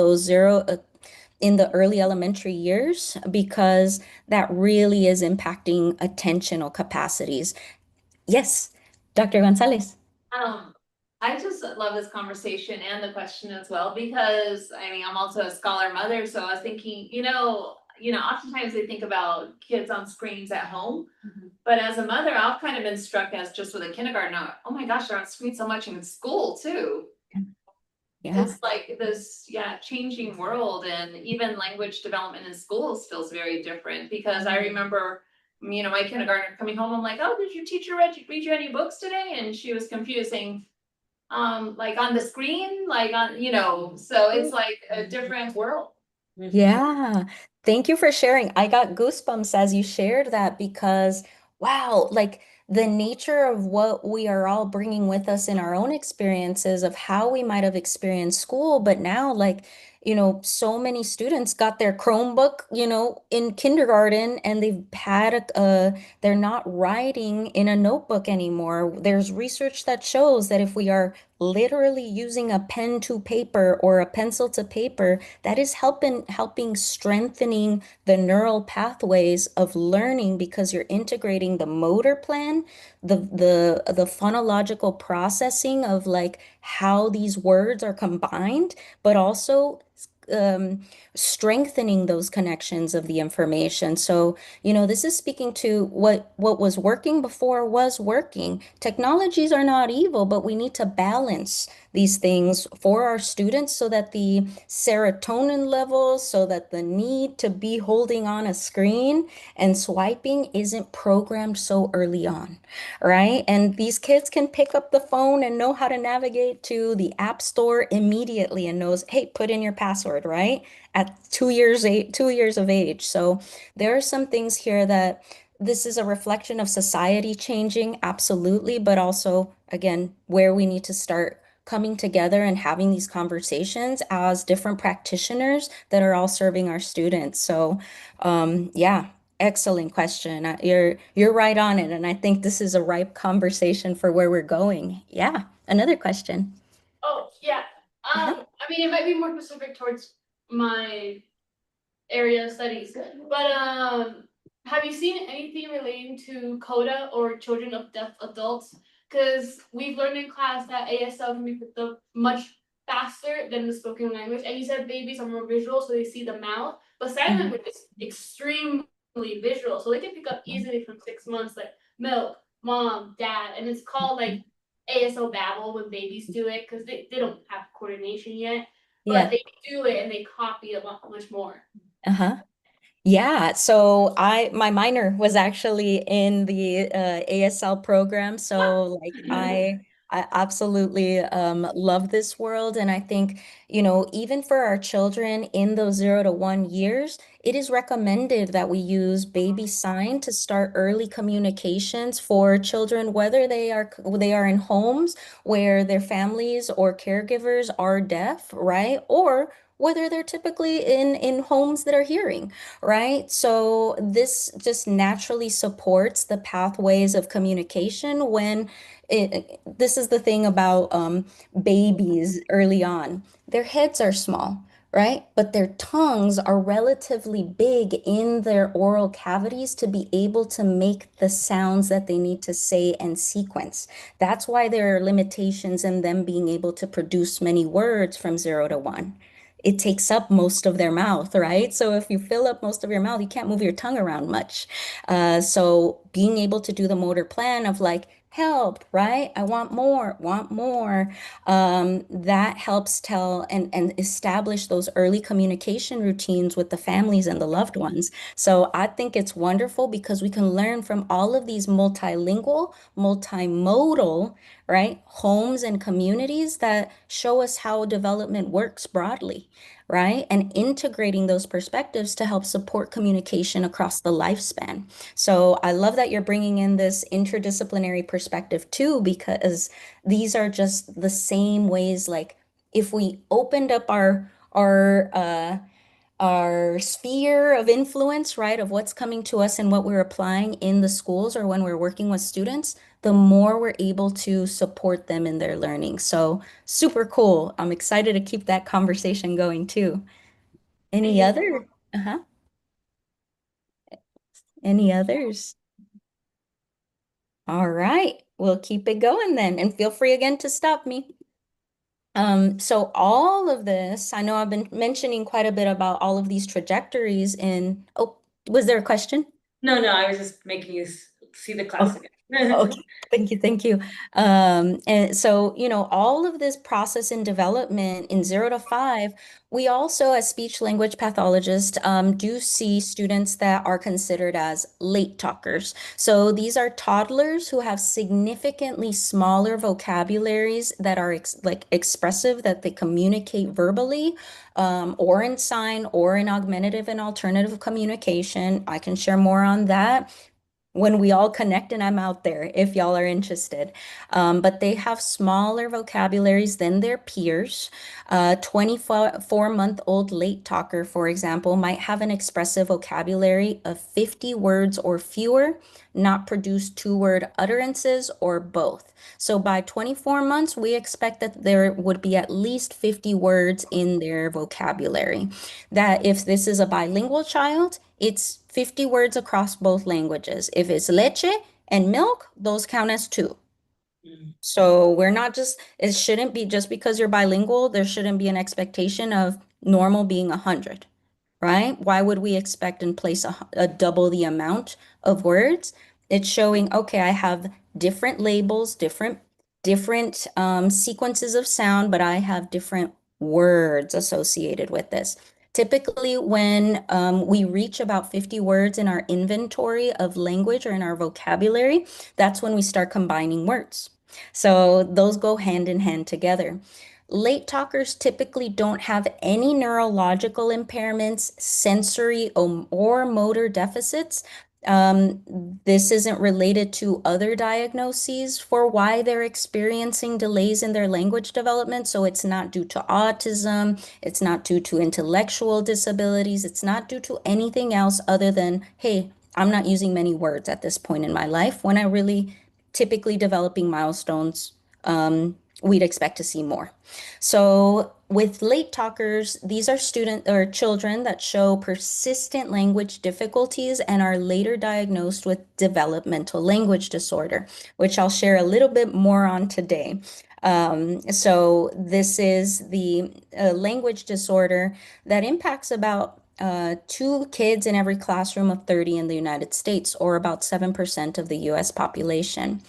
in the early elementary years, because that really is impacting attentional capacities. Yes, Dr. Gonzalez. I just love this conversation and the question as well, because I mean, I'm also a scholar mother, so I was thinking, oftentimes they think about kids on screens at home. But as a mother, I've kind of been struck as just with a kindergartner, oh my gosh, they're on screen so much in school too. Yeah. It's like this, changing world, and even language development in schools feels very different, because I remember, my kindergartner coming home, I'm like, oh, did your teacher read you any books today? And she was confusing, like on the screen, like on, so it's like a different world. Yeah. Thank you for sharing. I got goosebumps as you shared that because, wow, like the nature of what we are all bringing with us in our own experiences of how we might have experienced school, but now, like, so many students got their Chromebook, in kindergarten, and they're not writing in a notebook anymore. There's research that shows that if we are literally using a pen to paper or a pencil to paper, that is helping strengthening the neural pathways of learning, because you're integrating the motor plan, the phonological processing of like how these words are combined, but also strengthening those connections of the information. So, this is speaking to what was working before was working. Technologies are not evil, but we need to balance these things for our students so that the serotonin levels, so that the need to be holding on a screen and swiping isn't programmed so early on, right? And these kids can pick up the phone and know how to navigate to the app store immediately and knows, hey, put in your password, right? At 2 years of age. So there are some things here that this is a reflection of society changing, absolutely, but also, again, where we need to start coming together and having these conversations as different practitioners that are all serving our students. So, yeah, excellent question. You're right on it, and I think this is a ripe conversation for where we're going. Yeah, another question. Oh, yeah. I mean, it might be more specific towards my area of studies, but have you seen anything relating to CODA or children of deaf adults? Because we've learned in class that ASL can be picked up much faster than the spoken language, and you said babies are more visual, so they see the mouth, but sign language is extremely visual, so they can pick up easily from 6 months, like milk, mom, dad, and it's called like ASL babble when babies do it because they don't have coordination yet, but Yeah. they do it and they copy a lot much more. Uh-huh. Yeah, so my minor was actually in the ASL program, so like I absolutely love this world, and I think, even for our children in those 0 to 1 years, it is recommended that we use baby sign to start early communications for children, whether they are in homes where their families or caregivers are deaf, right? Or whether they're typically in homes that are hearing, right? So this just naturally supports the pathways of communication when this is the thing about babies early on. Their heads are small, right? But their tongues are relatively big in their oral cavities to be able to make the sounds that they need to say and sequence. That's why there are limitations in them being able to produce many words from 0 to 1. It takes up most of their mouth, right? So if you fill up most of your mouth, you can't move your tongue around much. So being able to do the motor plan of like, help, right? I want more. That helps tell and establish those early communication routines with the families and the loved ones. So I think it's wonderful because we can learn from all of these multilingual, multimodal, right? Homes and communities that show us how development works broadly, right? And integrating those perspectives to help support communication across the lifespan. So I love that you're bringing in this interdisciplinary perspective too, because these are just the same ways, like if we opened up our sphere of influence, right, of what's coming to us and what we're applying in the schools or when we're working with students, the more we're able to support them in their learning. So super cool. I'm excited to keep that conversation going too. Any other? Uh-huh. Any others? All right, we'll keep it going then, and feel free again to stop me. So all of this, I know I've been mentioning quite a bit about all of these trajectories in, oh, was there a question? No, I was just making you see the class again. Okay, thank you. And so, all of this process and development in 0 to 5, we also, as speech language pathologists, do see students that are considered as late talkers. So these are toddlers who have significantly smaller vocabularies that are expressive, that they communicate verbally, or in sign, or in augmentative and alternative communication. I can share more on that when we all connect and I'm out there if y'all are interested. But they have smaller vocabularies than their peers. 24-month-old late talker, for example, might have an expressive vocabulary of 50 words or fewer, not produce two-word utterances or both. So by 24 months, we expect that there would be at least 50 words in their vocabulary. That if this is a bilingual child, it's 50 words across both languages. If it's leche and milk, those count as two. So we're not just, it shouldn't be just because you're bilingual, there shouldn't be an expectation of normal being 100, right? Why would we expect and place a double the amount of words? It's showing, okay, I have different labels, different sequences of sound, but I have different words associated with this. Typically, when we reach about 50 words in our inventory of language or in our vocabulary, that's when we start combining words. So those go hand in hand together. Late talkers typically don't have any neurological impairments, sensory or motor deficits. This isn't related to other diagnoses for why they're experiencing delays in their language development. So it's not due to autism, it's not due to intellectual disabilities, it's not due to anything else other than, hey, I'm not using many words at this point in my life when I really typically developing milestones, we'd expect to see more. So with late talkers, these are student or children that show persistent language difficulties and are later diagnosed with developmental language disorder, which I'll share a little bit more on today. So this is the language disorder that impacts about 2 kids in every classroom of 30 in the United States, or about 7% of the US population.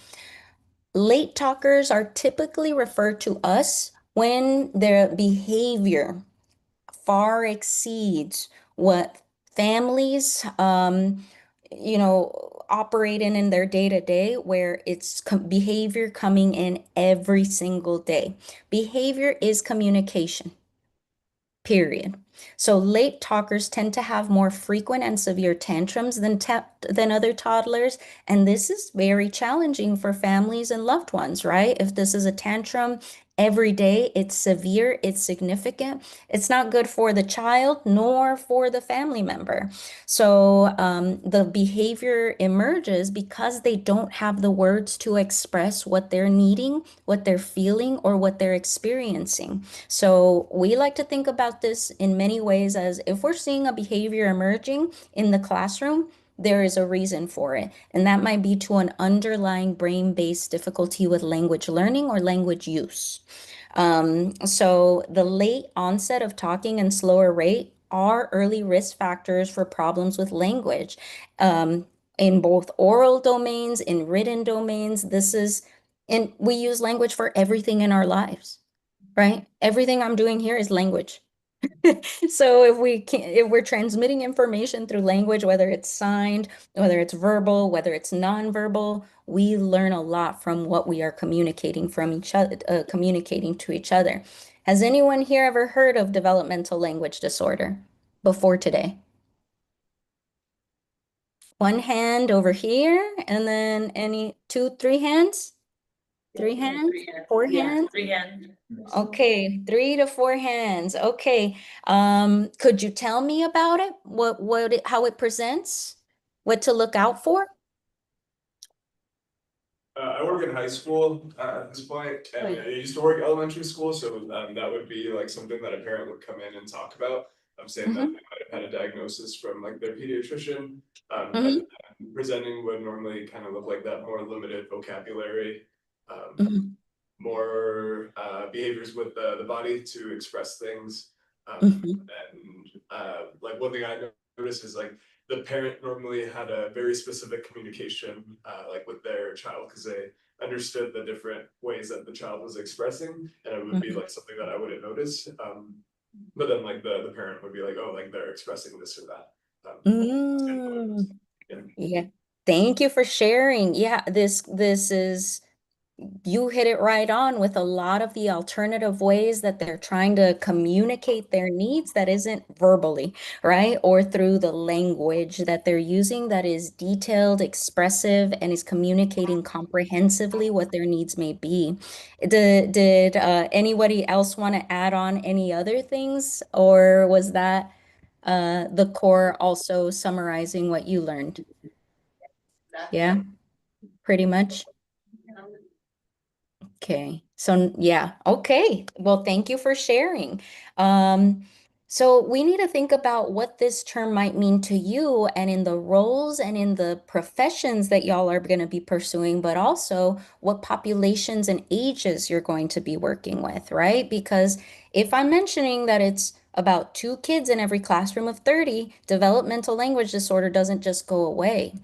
Late talkers are typically referred to us when their behavior far exceeds what families, operate in their day to day, where it's behavior coming in every single day. Behavior is communication. Period. So late talkers tend to have more frequent and severe tantrums than other toddlers, and this is very challenging for families and loved ones, right? If this is a tantrum every day, it's severe, it's significant, it's not good for the child nor for the family member. So the behavior emerges because they don't have the words to express what they're needing, what they're feeling, or what they're experiencing. So we like to think about this in many ways as if we're seeing a behavior emerging in the classroom, there is a reason for it. And that might be to an underlying brain-based difficulty with language learning or language use. So the late onset of talking and slower rate are early risk factors for problems with language. In both oral domains, in written domains, and we use language for everything in our lives, right? Everything I'm doing here is language. So if we're transmitting information through language, whether it's signed, whether it's verbal, whether it's nonverbal, we learn a lot from what we are communicating from each other, communicating to each other. Has anyone here ever heard of developmental language disorder before today? One hand over here, and then any 2, 3 hands? 3 hands? 4 hands? 3 hands. Okay, 3 to 4 hands. Okay. Could you tell me about it? How it presents? What to look out for? I work in high school at this point, and I used to work elementary school, so that would be like something that a parent would come in and talk about. I'm saying that they might have had a diagnosis from like their pediatrician, and presenting would normally kind of look like that, more limited vocabulary, more behaviors with the body to express things. And like one thing I noticed is like the parent normally had a very specific communication like with their child, because they understood the different ways that the child was expressing, and it would be like something that I wouldn't notice. But then like the parent would be like, oh, like they're expressing this or that. Yeah. Thank you for sharing. Yeah, this is, you hit it right on with a lot of the alternative ways that they're trying to communicate their needs that isn't verbally, right? Or through the language that they're using that is detailed, expressive, and is communicating comprehensively what their needs may be. Did anybody else want to add on any other things, or was that the core also summarizing what you learned? Yeah, pretty much. Okay. So yeah. Okay. Well, thank you for sharing. So we need to think about what this term might mean to you and in the roles and in the professions that y'all are going to be pursuing, but also what populations and ages you're going to be working with, right? Because if I'm mentioning that it's about 2 kids in every classroom of 30, developmental language disorder doesn't just go away.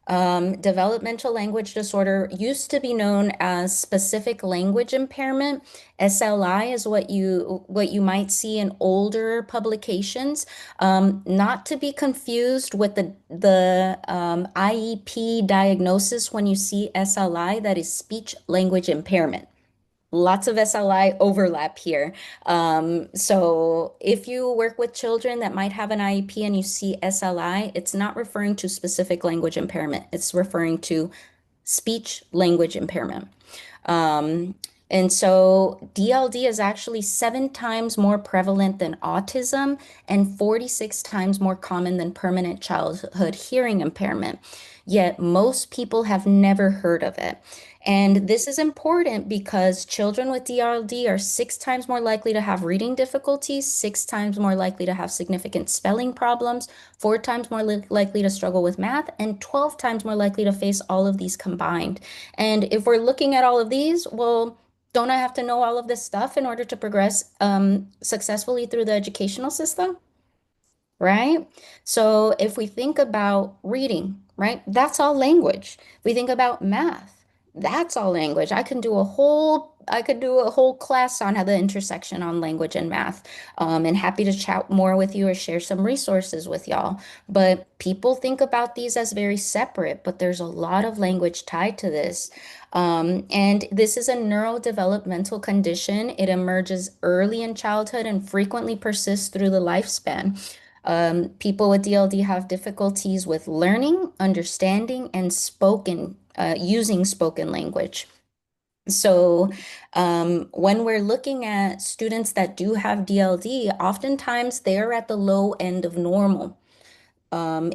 Developmental language disorder used to be known as specific language impairment. SLI is what you might see in older publications, not to be confused with the IEP diagnosis when you see SLI, that is speech language impairment. Lots of SLI overlap here. So if you work with children that might have an IEP and you see SLI, it's not referring to specific language impairment. It's referring to speech language impairment. And so DLD is actually 7 times more prevalent than autism and 46 times more common than permanent childhood hearing impairment. Yet most people have never heard of it. And this is important because children with DLD are 6 times more likely to have reading difficulties, 6 times more likely to have significant spelling problems, 4 times more likely to struggle with math, and 12 times more likely to face all of these combined. And if we're looking at all of these, well, don't I have to know all of this stuff in order to progress successfully through the educational system? Right? So if we think about reading, right, that's all language. If we think about math, that's all language. I could do a whole class on how the intersection on language and math. And happy to chat more with you or share some resources with y'all. But people think about these as very separate, but there's a lot of language tied to this. And this is a neurodevelopmental condition. It emerges early in childhood and frequently persists through the lifespan. People with DLD have difficulties with learning, understanding, and using spoken language. So when we're looking at students that do have DLD, oftentimes they're at the low end of normal.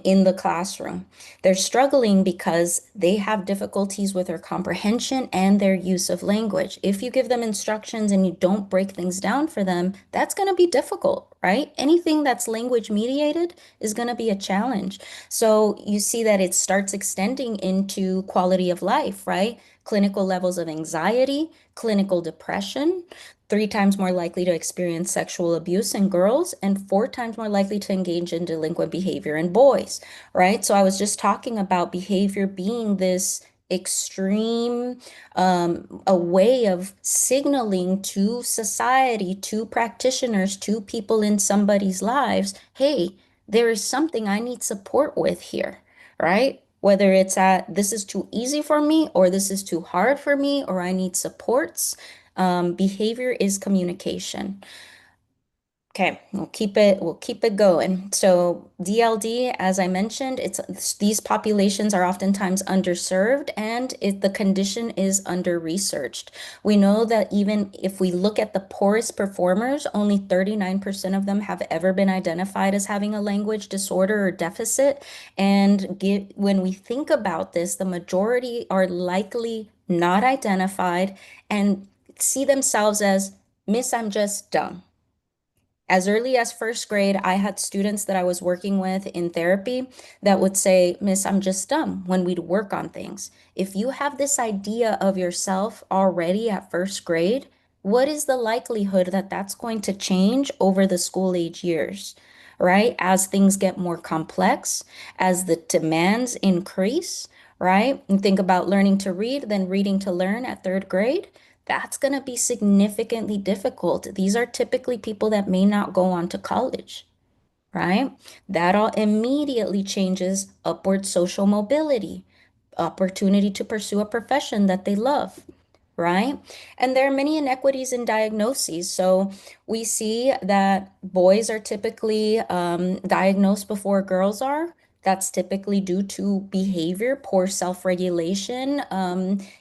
In the classroom. They're struggling because they have difficulties with their comprehension and their use of language. If you give them instructions and you don't break things down for them, that's going to be difficult, right? Anything that's language mediated is going to be a challenge. So you see that it starts extending into quality of life, right? Clinical levels of anxiety, clinical depression, 3 times more likely to experience sexual abuse in girls, and 4 times more likely to engage in delinquent behavior in boys, right? So I was just talking about behavior being this extreme, a way of signaling to society, to practitioners, to people in somebody's lives, hey, there is something I need support with here, right? Whether it's this is too easy for me, or this is too hard for me, or I need supports. Behavior is communication. Okay, we'll keep it going. So DLD, as I mentioned, these populations are oftentimes underserved, and the condition is under-researched. We know that even if we look at the poorest performers, only 39% of them have ever been identified as having a language disorder or deficit. And when we think about this, the majority are likely not identified and see themselves as, Miss, I'm just dumb. As early as 1st grade, I had students that I was working with in therapy that would say, Miss, I'm just dumb, when we'd work on things. If you have this idea of yourself already at 1st grade, what is the likelihood that that's going to change over the school age years, right? As things get more complex, as the demands increase, right? And think about learning to read, then reading to learn at 3rd grade. That's going to be significantly difficult. These are typically people that may not go on to college, right? That all immediately changes upward social mobility, opportunity to pursue a profession that they love, right? And there are many inequities in diagnoses. So we see that boys are typically diagnosed before girls are. That's typically due to behavior, poor self-regulation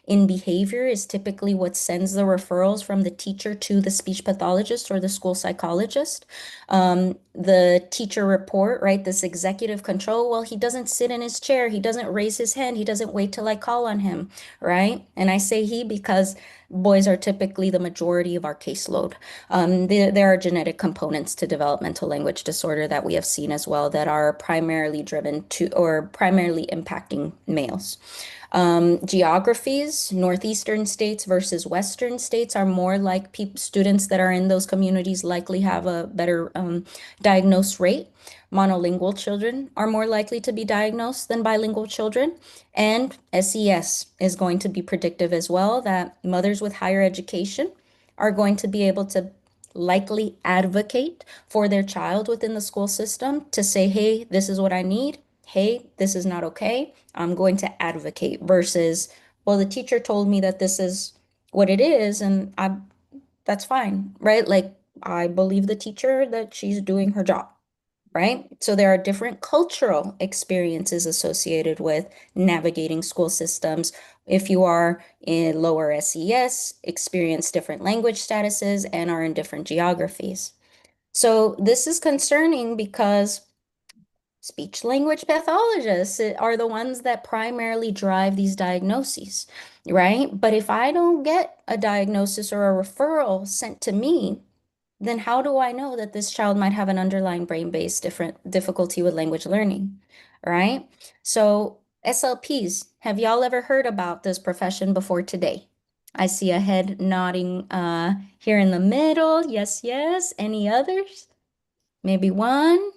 in behavior is typically what sends the referrals from the teacher to the speech pathologist or the school psychologist. The teacher report, right? This executive control, well, he doesn't sit in his chair. He doesn't raise his hand. He doesn't wait till I call on him, right? And I say he because boys are typically the majority of our caseload. There are genetic components to developmental language disorder that we have seen as well that are primarily driven to or primarily impacting males. Geographies, northeastern states versus western states are more like students that are in those communities likely have a better diagnosed rate. Monolingual children are more likely to be diagnosed than bilingual children. And SES is going to be predictive as well, that mothers with higher education are going to be able to likely advocate for their child within the school system to say, hey, this is what I need. Hey, this is not okay. I'm going to advocate versus, well, the teacher told me that this is what it is, and that's fine, right? Like, I believe the teacher that she's doing her job, right? So there are different cultural experiences associated with navigating school systems. If you are in lower SES, experience different language statuses and are in different geographies. So this is concerning because speech language pathologists are the ones that primarily drive these diagnoses, right? But if I don't get a diagnosis or a referral sent to me, then how do I know that this child might have an underlying brain-based difficulty with language learning, right? So SLPs, have y'all ever heard about this profession before today? I see a head nodding here in the middle. Yes, yes. Any others? Maybe one.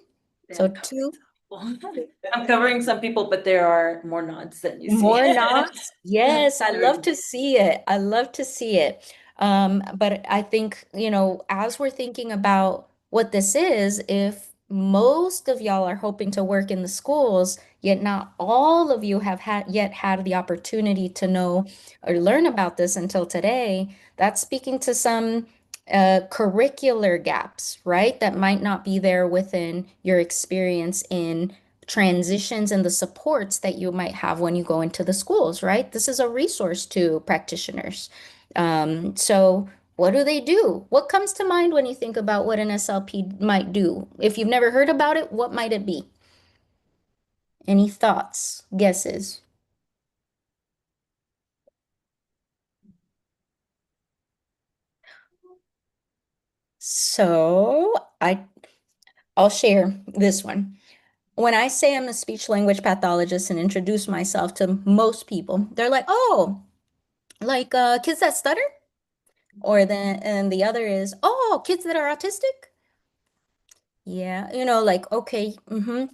So two. I'm covering some people, but there are more nods than you see. More nods? Yes, I love to see it. I love to see it. But I think, as we're thinking about what this is, if most of y'all are hoping to work in the schools, yet not all of you have had the opportunity to know or learn about this until today, that's speaking to some curricular gaps, right? That might not be there within your experience in transitions and the supports that you might have when you go into the schools, right? This is a resource to practitioners. So what do they do? What comes to mind when you think about what an SLP might do? If you've never heard about it, what might it be? Any thoughts, guesses? So I'll share this one. When I say I'm a speech language pathologist and introduce myself to most people, they're like, oh, like kids that stutter? And the other is, oh, kids that are autistic? Yeah, like, okay, and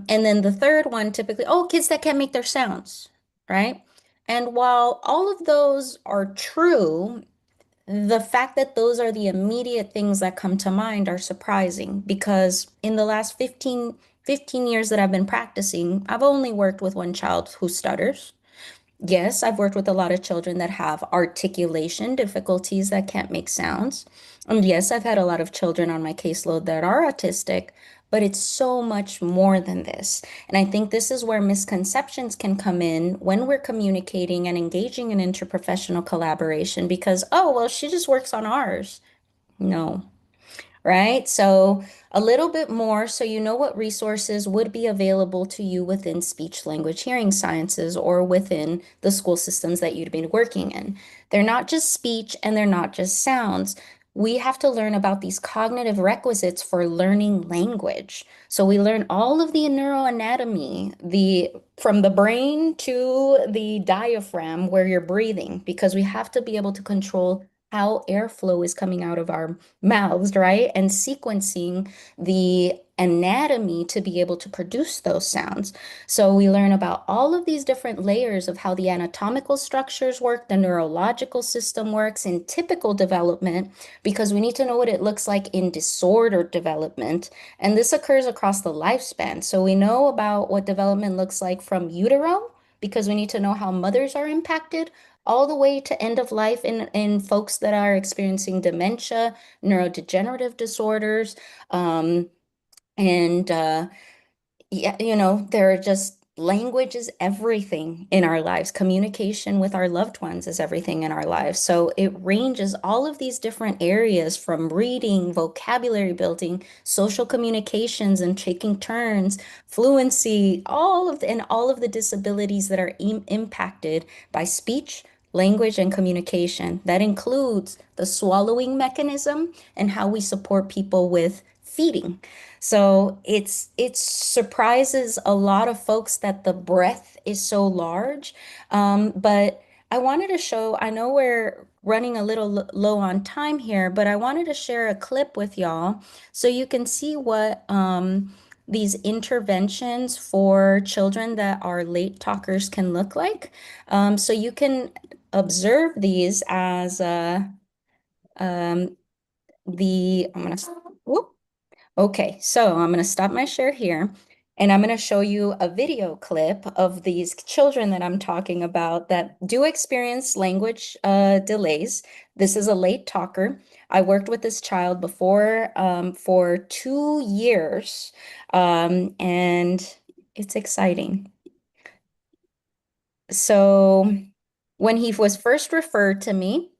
then the third one typically, oh, kids that can't make their sounds, right? And while all of those are true, the fact that those are the immediate things that come to mind are surprising because in the last 15 years that I've been practicing, I've only worked with one child who stutters. Yes, I've worked with a lot of children that have articulation difficulties that can't make sounds. And yes, I've had a lot of children on my caseload that are autistic, but it's so much more than this. And I think this is where misconceptions can come in when we're communicating and engaging in interprofessional collaboration because, oh, well, she just works on ours. No, right? So a little bit more so you know what resources would be available to you within speech language hearing sciences or within the school systems that you'd be working in. They're not just speech and they're not just sounds. We have to learn about these cognitive requisites for learning language. So we learn all of the neuroanatomy, from the brain to the diaphragm where you're breathing, because we have to be able to control how airflow is coming out of our mouths, right? And sequencing the anatomy to be able to produce those sounds. So we learn about all of these different layers of how the anatomical structures work, the neurological system works in typical development, because we need to know what it looks like in disordered development. And this occurs across the lifespan. So we know about what development looks like from utero, because we need to know how mothers are impacted, all the way to end of life in folks that are experiencing dementia, neurodegenerative disorders, and yeah, there are just language is everything in our lives. Communication with our loved ones is everything in our lives. So it ranges all of these different areas from reading, vocabulary building, social communications and taking turns, fluency, all of the disabilities that are impacted by speech, language, and communication. That includes the swallowing mechanism and how we support people with feeding. So it surprises a lot of folks that the breadth is so large. But I wanted to show, I know we're running a little low on time here, but I wanted to share a clip with y'all so you can see what these interventions for children that are late talkers can look like. So you can observe these as I'm gonna, whoop. Okay, so I'm gonna stop my share here and I'm gonna show you a video clip of these children that I'm talking about that do experience language delays. This is a late talker. I worked with this child before for 2 years, and it's exciting. So when he was first referred to me,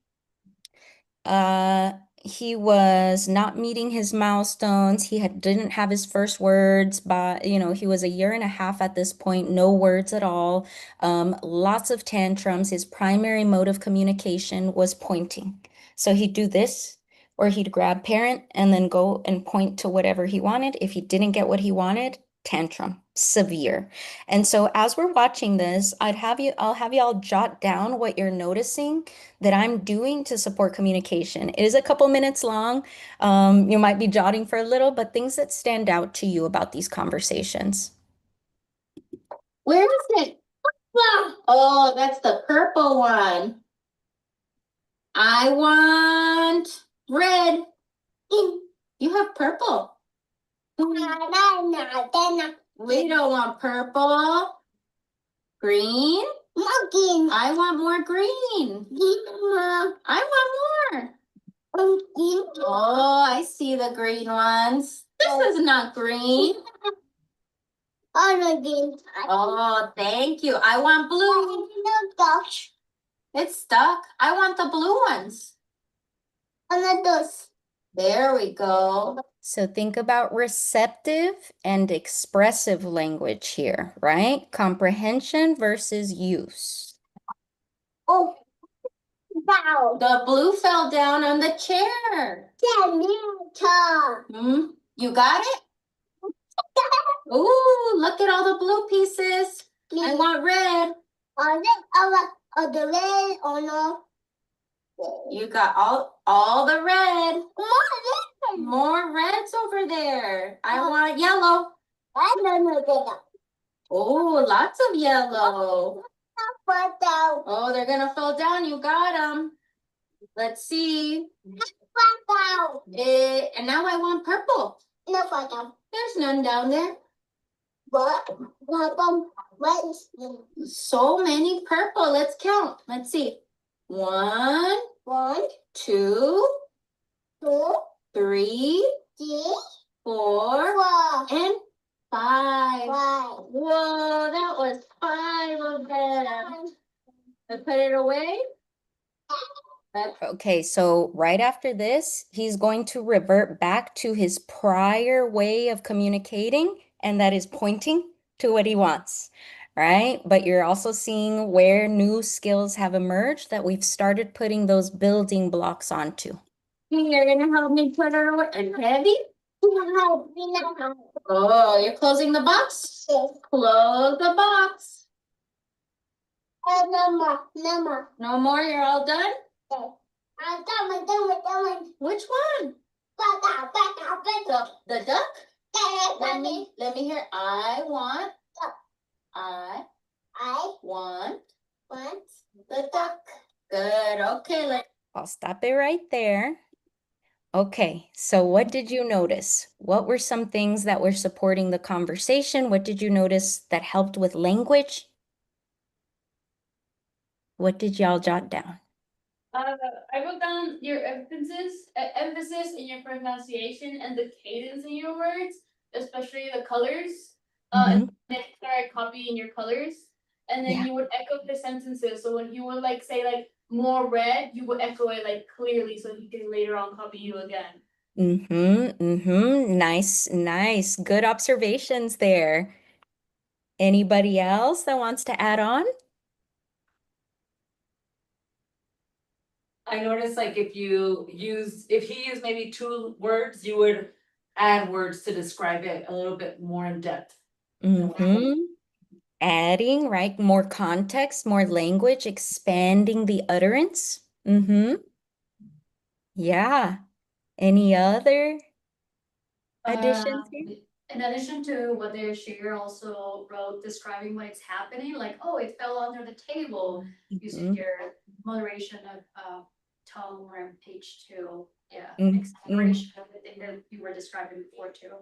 he was not meeting his milestones. He didn't have his first words, but he was a year and a half at this point, no words at all. Lots of tantrums. His primary mode of communication was pointing. So he'd do this, or he'd grab parent and then go and point to whatever he wanted. If he didn't get what he wanted, tantrum, severe. And so as we're watching this, I'll have y'all jot down what you're noticing that I'm doing to support communication. It is a couple minutes long. You might be jotting for a little, but things that stand out to you about these conversations. Where is it? Oh, that's the purple one. I want red. You have purple. We don't want purple. Green? I want more green. I want more. Oh, I see the green ones. This is not green. Oh, thank you. I want blue. It's stuck. I want the blue ones. There we go. So think about receptive and expressive language here, right? Comprehension versus use. The blue fell down on the chair. You got it? Ooh, look at all the blue pieces. I want red. You got all the red. More reds over there. I want yellow. Oh, lots of yellow. Oh, they're gonna fall down. You got them. Let's see. And now I want purple. There's none down there. So many purple. Let's count. Let's see. 1, 2, 3, 4, and 5. Whoa, that was 5 of them. I put it away. Okay, so right after this, he's going to revert back to his prior way of communicating, and that is pointing to what he wants, right? But you're also seeing where new skills have emerged that we've started putting those building blocks onto. You're gonna help me put it away. Are you ready? Oh, you're closing the box? Close the box. No more, you're all done? Which one? The duck? Let me hear. I want the duck. Good. Okay, I'll stop it right there. Okay, so what did you notice? What were some things that were supporting the conversation? What did you notice that helped with language? What did y'all jot down? I wrote down your emphasis in your pronunciation and the cadence in your words, especially the colors. And then start copying your colors, and then you would echo the sentences. So when you would say more red, you would echo it clearly, so he can later on copy you again. Nice. Good observations there. Anybody else that wants to add on? I noticed if he used maybe 2 words, you would add words to describe it a little bit more in depth. Adding, right? More context, more language, expanding the utterance. Yeah. Any other additions here? In addition to what they share, also wrote describing when it's happening, like, oh, it fell under the table, using your moderation of tone on page 2. Yeah, exaggeration of the thing that you were describing before too.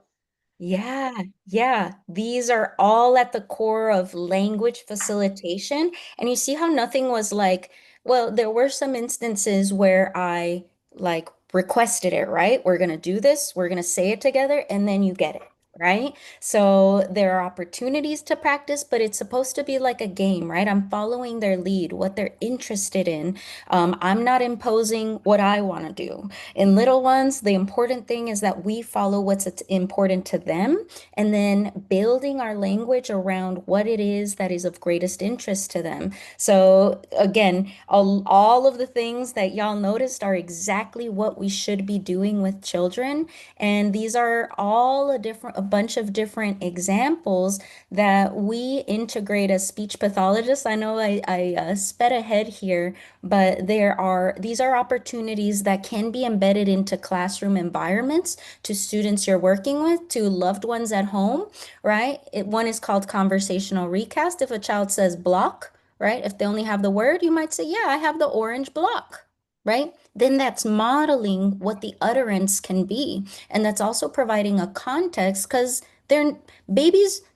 Yeah. These are all at the core of language facilitation. And you see how nothing was like, well, there were some instances where I like requested it, right? We're going to do this, we're going to say it together, and then you get it, right? So there are opportunities to practice, but it's supposed to be like a game, right? I'm following their lead, what they're interested in. I'm not imposing what I want to do. In little ones, the important thing is that we follow what's important to them and then building our language around what it is that is of greatest interest to them. So again, all of the things that y'all noticed are exactly what we should be doing with children. And these are all a bunch of different examples that we integrate as speech pathologists. I know I sped ahead here, but these are opportunities that can be embedded into classroom environments, to students you're working with, to loved ones at home, right? One is called conversational recast. If a child says block, right? If they only have the word, you might say, yeah, I have the orange block, right? Then that's modeling what the utterance can be. And that's also providing a context because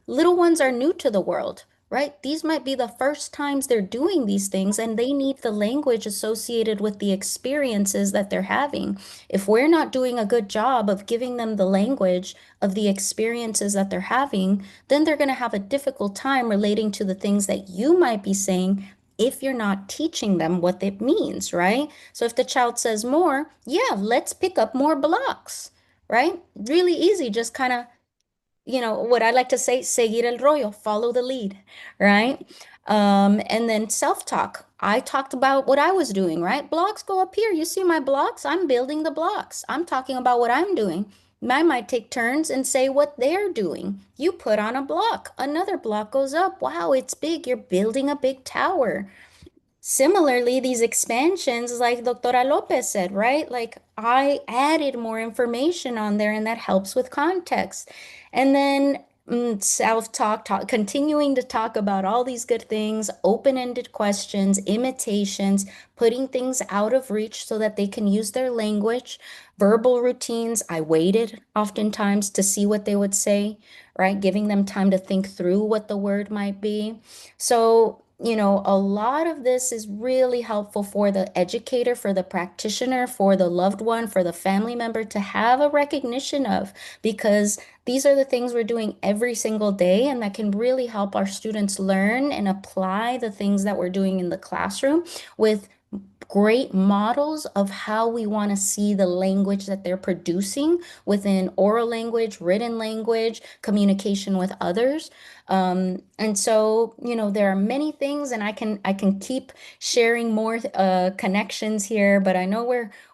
little ones are new to the world, right? These might be the first times they're doing these things, and they need the language associated with the experiences that they're having. If we're not doing a good job of giving them the language of the experiences that they're having, then they're going to have a difficult time relating to the things that you might be saying if you're not teaching them what it means, right? So if the child says more, yeah, let's pick up more blocks, right? Really easy, just kind of what I like to say, seguir el rollo, follow the lead, right? And then self-talk. I talked about what I was doing, right? Blocks go up here. You see my blocks? I'm building the blocks. I'm talking about what I'm doing. I might take turns and say what they're doing. You put on a block, another block goes up. Wow, it's big. You're building a big tower. Similarly, these expansions, like Doctora Lopez said, right? Like I added more information on there and that helps with context. And then self-talk, continuing to talk about all these good things, open-ended questions, imitations, putting things out of reach so that they can use their language, verbal routines. I waited oftentimes to see what they would say, right? Giving them time to think through what the word might be. So, a lot of this is really helpful for the educator, for the practitioner, for the loved one, for the family member to have a recognition of, because these are the things we're doing every single day, and that can really help our students learn and apply the things that we're doing in the classroom with great models of how we want to see the language that they're producing within oral language, written language, communication with others. And so, there are many things, and I can keep sharing more connections here, but I know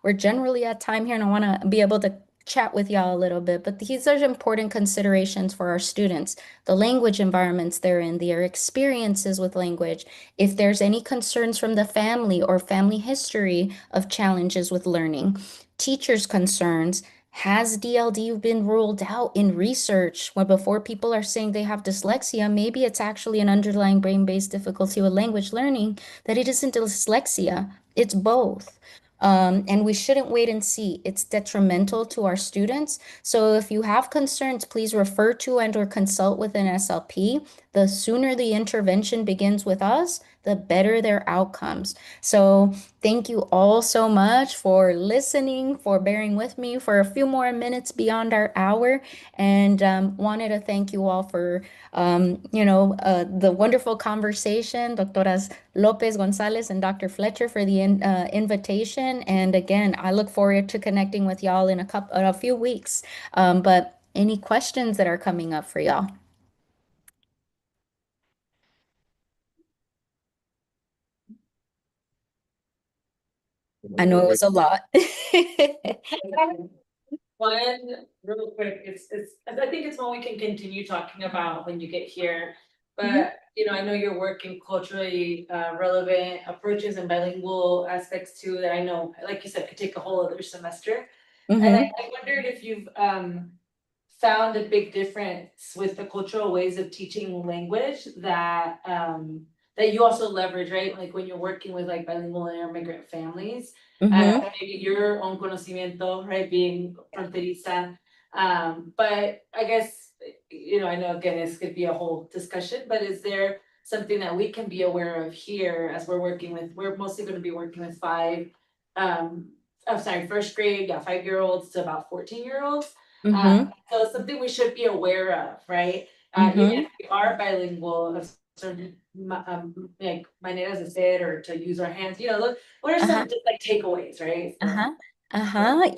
we're generally at time here, and I want to be able to chat with y'all a little bit. But these are important considerations for our students, the language environments they're in, their experiences with language, if there's any concerns from the family or family history of challenges with learning, teachers' concerns. Has DLD been ruled out in research? When before people are saying they have dyslexia, maybe it's actually an underlying brain-based difficulty with language learning, that it isn't dyslexia, it's both. And we shouldn't wait and see. It's detrimental to our students. So if you have concerns, please refer to and/or consult with an SLP. The sooner the intervention begins with us, the better their outcomes. So thank you all so much for listening, for bearing with me for a few more minutes beyond our hour, and wanted to thank you all for the wonderful conversation, Doctoras Lopez Gonzalez and Dr. Fletcher for the invitation. And again, I look forward to connecting with y'all in a few weeks. But any questions that are coming up for y'all? I know it was a lot. One, real quick, I think it's one we can continue talking about when you get here. But, you know, I know you're working culturally relevant approaches and bilingual aspects too, that I know, like you said, could take a whole other semester. And I wondered if you've found a big difference with the cultural ways of teaching language that that you also leverage, right? Like when you're working with like bilingual and immigrant families, maybe your own conocimiento, right, being fronteriza. But I guess, you know, I know again, this could be a whole discussion, but is there something that we can be aware of here as we're mostly gonna be working with first grade, 5-year-olds to about 14-year-olds. So it's something we should be aware of, right? Even if we are bilingual, of certain like maneras de ser or to use our hands, you know, what are some just like takeaways, right?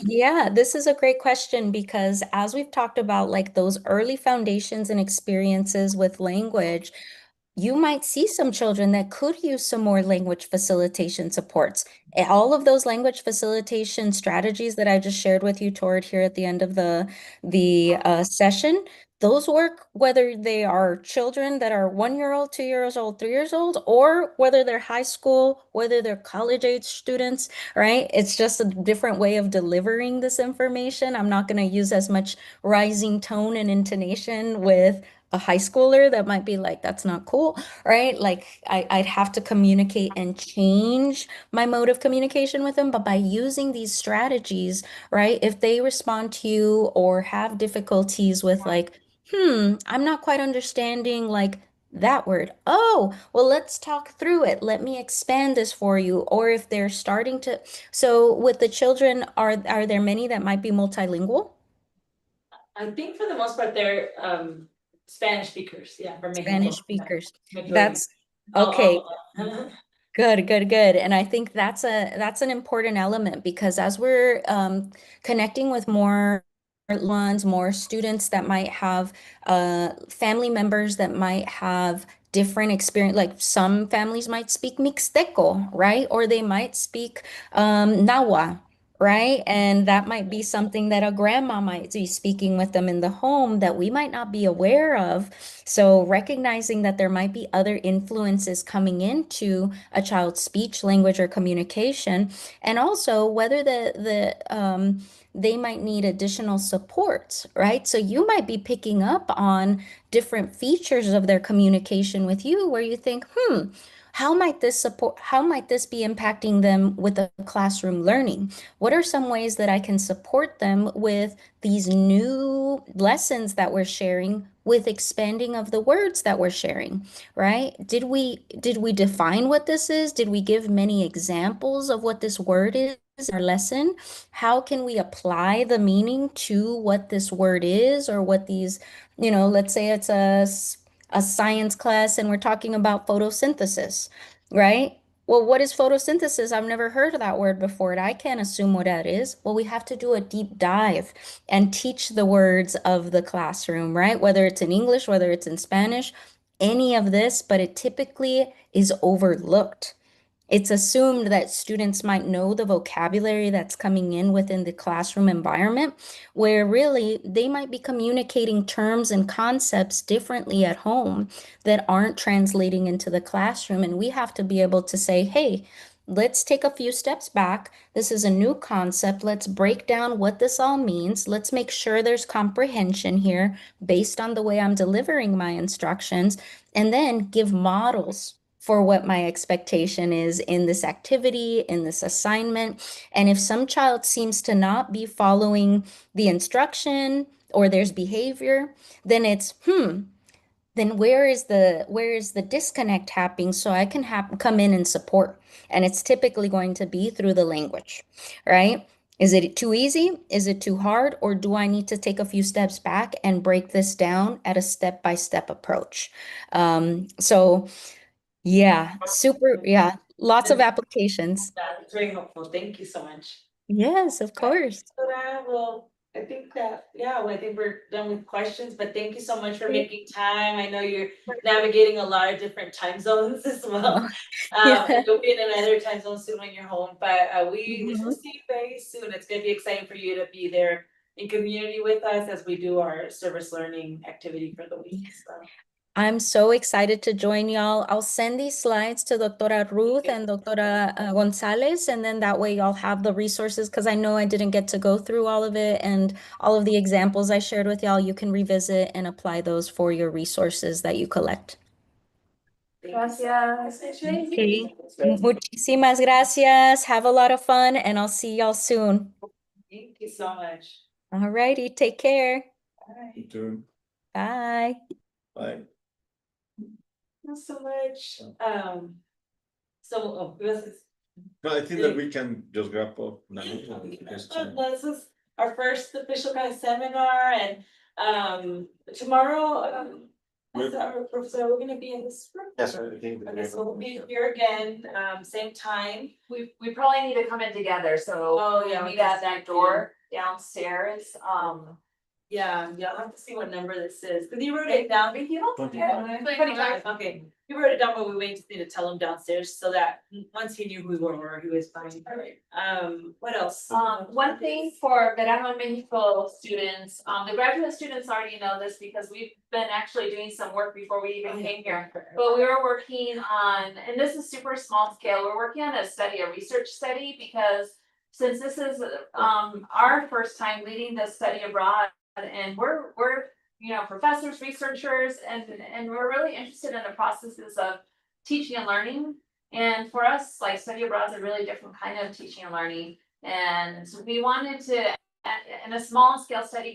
Yeah, this is a great question because as we've talked about, like those early foundations and experiences with language, you might see some children that could use some more language facilitation supports. All of those language facilitation strategies that I just shared with you toward here at the end of the session, those work whether they are children that are 1 year old, 2 years old, 3 years old, or whether they're high school, whether they're college age students, right? It's just a different way of delivering this information. I'm not going to use as much rising tone and intonation with a high schooler that might be like, that's not cool, right? Like I'd have to communicate and change my mode of communication with them. But by using these strategies, right, if they respond to you or have difficulties with like, I'm not quite understanding like that word. Oh, well, let's talk through it. Let me expand this for you. Or if they're starting to, so with the children, are there many that might be multilingual? I think for the most part, they're Spanish speakers, yeah, from Mexico. Spanish speakers. Majority. That's okay. Good, good, good. And I think that's an important element because as we're connecting with more ones, more students that might have family members that might have different experience, like some families might speak Mixteco, right? Or they might speak Nahua, right? And that might be something that a grandma might be speaking with them in the home that we might not be aware of. So recognizing that there might be other influences coming into a child's speech, language, or communication, and also whether they might need additional supports, right? So you might be picking up on different features of their communication with you where you think, how might this be impacting them with the classroom learning? What are some ways that I can support them with these new lessons that we're sharing with expanding of the words that we're sharing, right? Did we define what this is? Did we give many examples of what this word is in our lesson? How can we apply the meaning to what this word is or what these, let's say it's a science class and we're talking about photosynthesis, right? Well, what is photosynthesis? I've never heard of that word before, and I can't assume what that is. Well, we have to do a deep dive and teach the words of the classroom, right? Whether it's in English, whether it's in Spanish, any of this, but it typically is overlooked. It's assumed that students might know the vocabulary that's coming in within the classroom environment, where really they might be communicating terms and concepts differently at home that aren't translating into the classroom. And we have to be able to say, hey, let's take a few steps back. This is a new concept. Let's break down what this all means. Let's make sure there's comprehension here based on the way I'm delivering my instructions, and then give models for what my expectation is in this activity, in this assignment. And if some child seems to not be following the instruction or there's behavior, then it's, then where is the disconnect happening so I can come in and support? And it's typically going to be through the language, right? Is it too easy? Is it too hard? Or do I need to take a few steps back and break this down at a step-by-step approach? So yeah, super. Yeah, lots of applications. That's very helpful. Thank you so much. Yes, of course. Well, I think that, well, I think we're done with questions, but thank you so much for making time. I know you're navigating a lot of different time zones as well. Yeah. You'll be in another time zone soon when you're home, but we Mhm. will see you very soon. It's gonna be exciting for you to be there in community with us as we do our service learning activity for the week, so. I'm so excited to join y'all. I'll send these slides to Doctora Ruth and Doctora Gonzalez, and then that way y'all have the resources, because I know I didn't get to go through all of it, and all of the examples I shared with y'all, you can revisit and apply those for your resources that you collect. Gracias. Okay. Muchísimas gracias. Have a lot of fun, and I'll see y'all soon. Thank you so much. All righty, take care. You too. Bye. Bye. Not so much, No, I think that we can just wrap up now. This is our first official kind of seminar, and tomorrow, so we're gonna be in this room. Yes, I think. Okay, so we'll be here again, same time. We probably need to come in together, so. Oh, yeah, Meet at that door downstairs, Yeah, I'll have to see what number this is, cause you wrote it down. 25. Okay, you wrote it down, but we just need to tell him downstairs so that once he knew who we were, he was fine. What else? One thing for Verano en Mexico students, the graduate students already know this because we've been actually doing some work before we even came here. But we were working on, and this is super small scale, we're working on a research study, because since this is our first time leading this study abroad, and we're professors, researchers, and we're really interested in the processes of teaching and learning. And for us, like, study abroad is a really different kind of teaching and learning. And we wanted to, in a small scale study,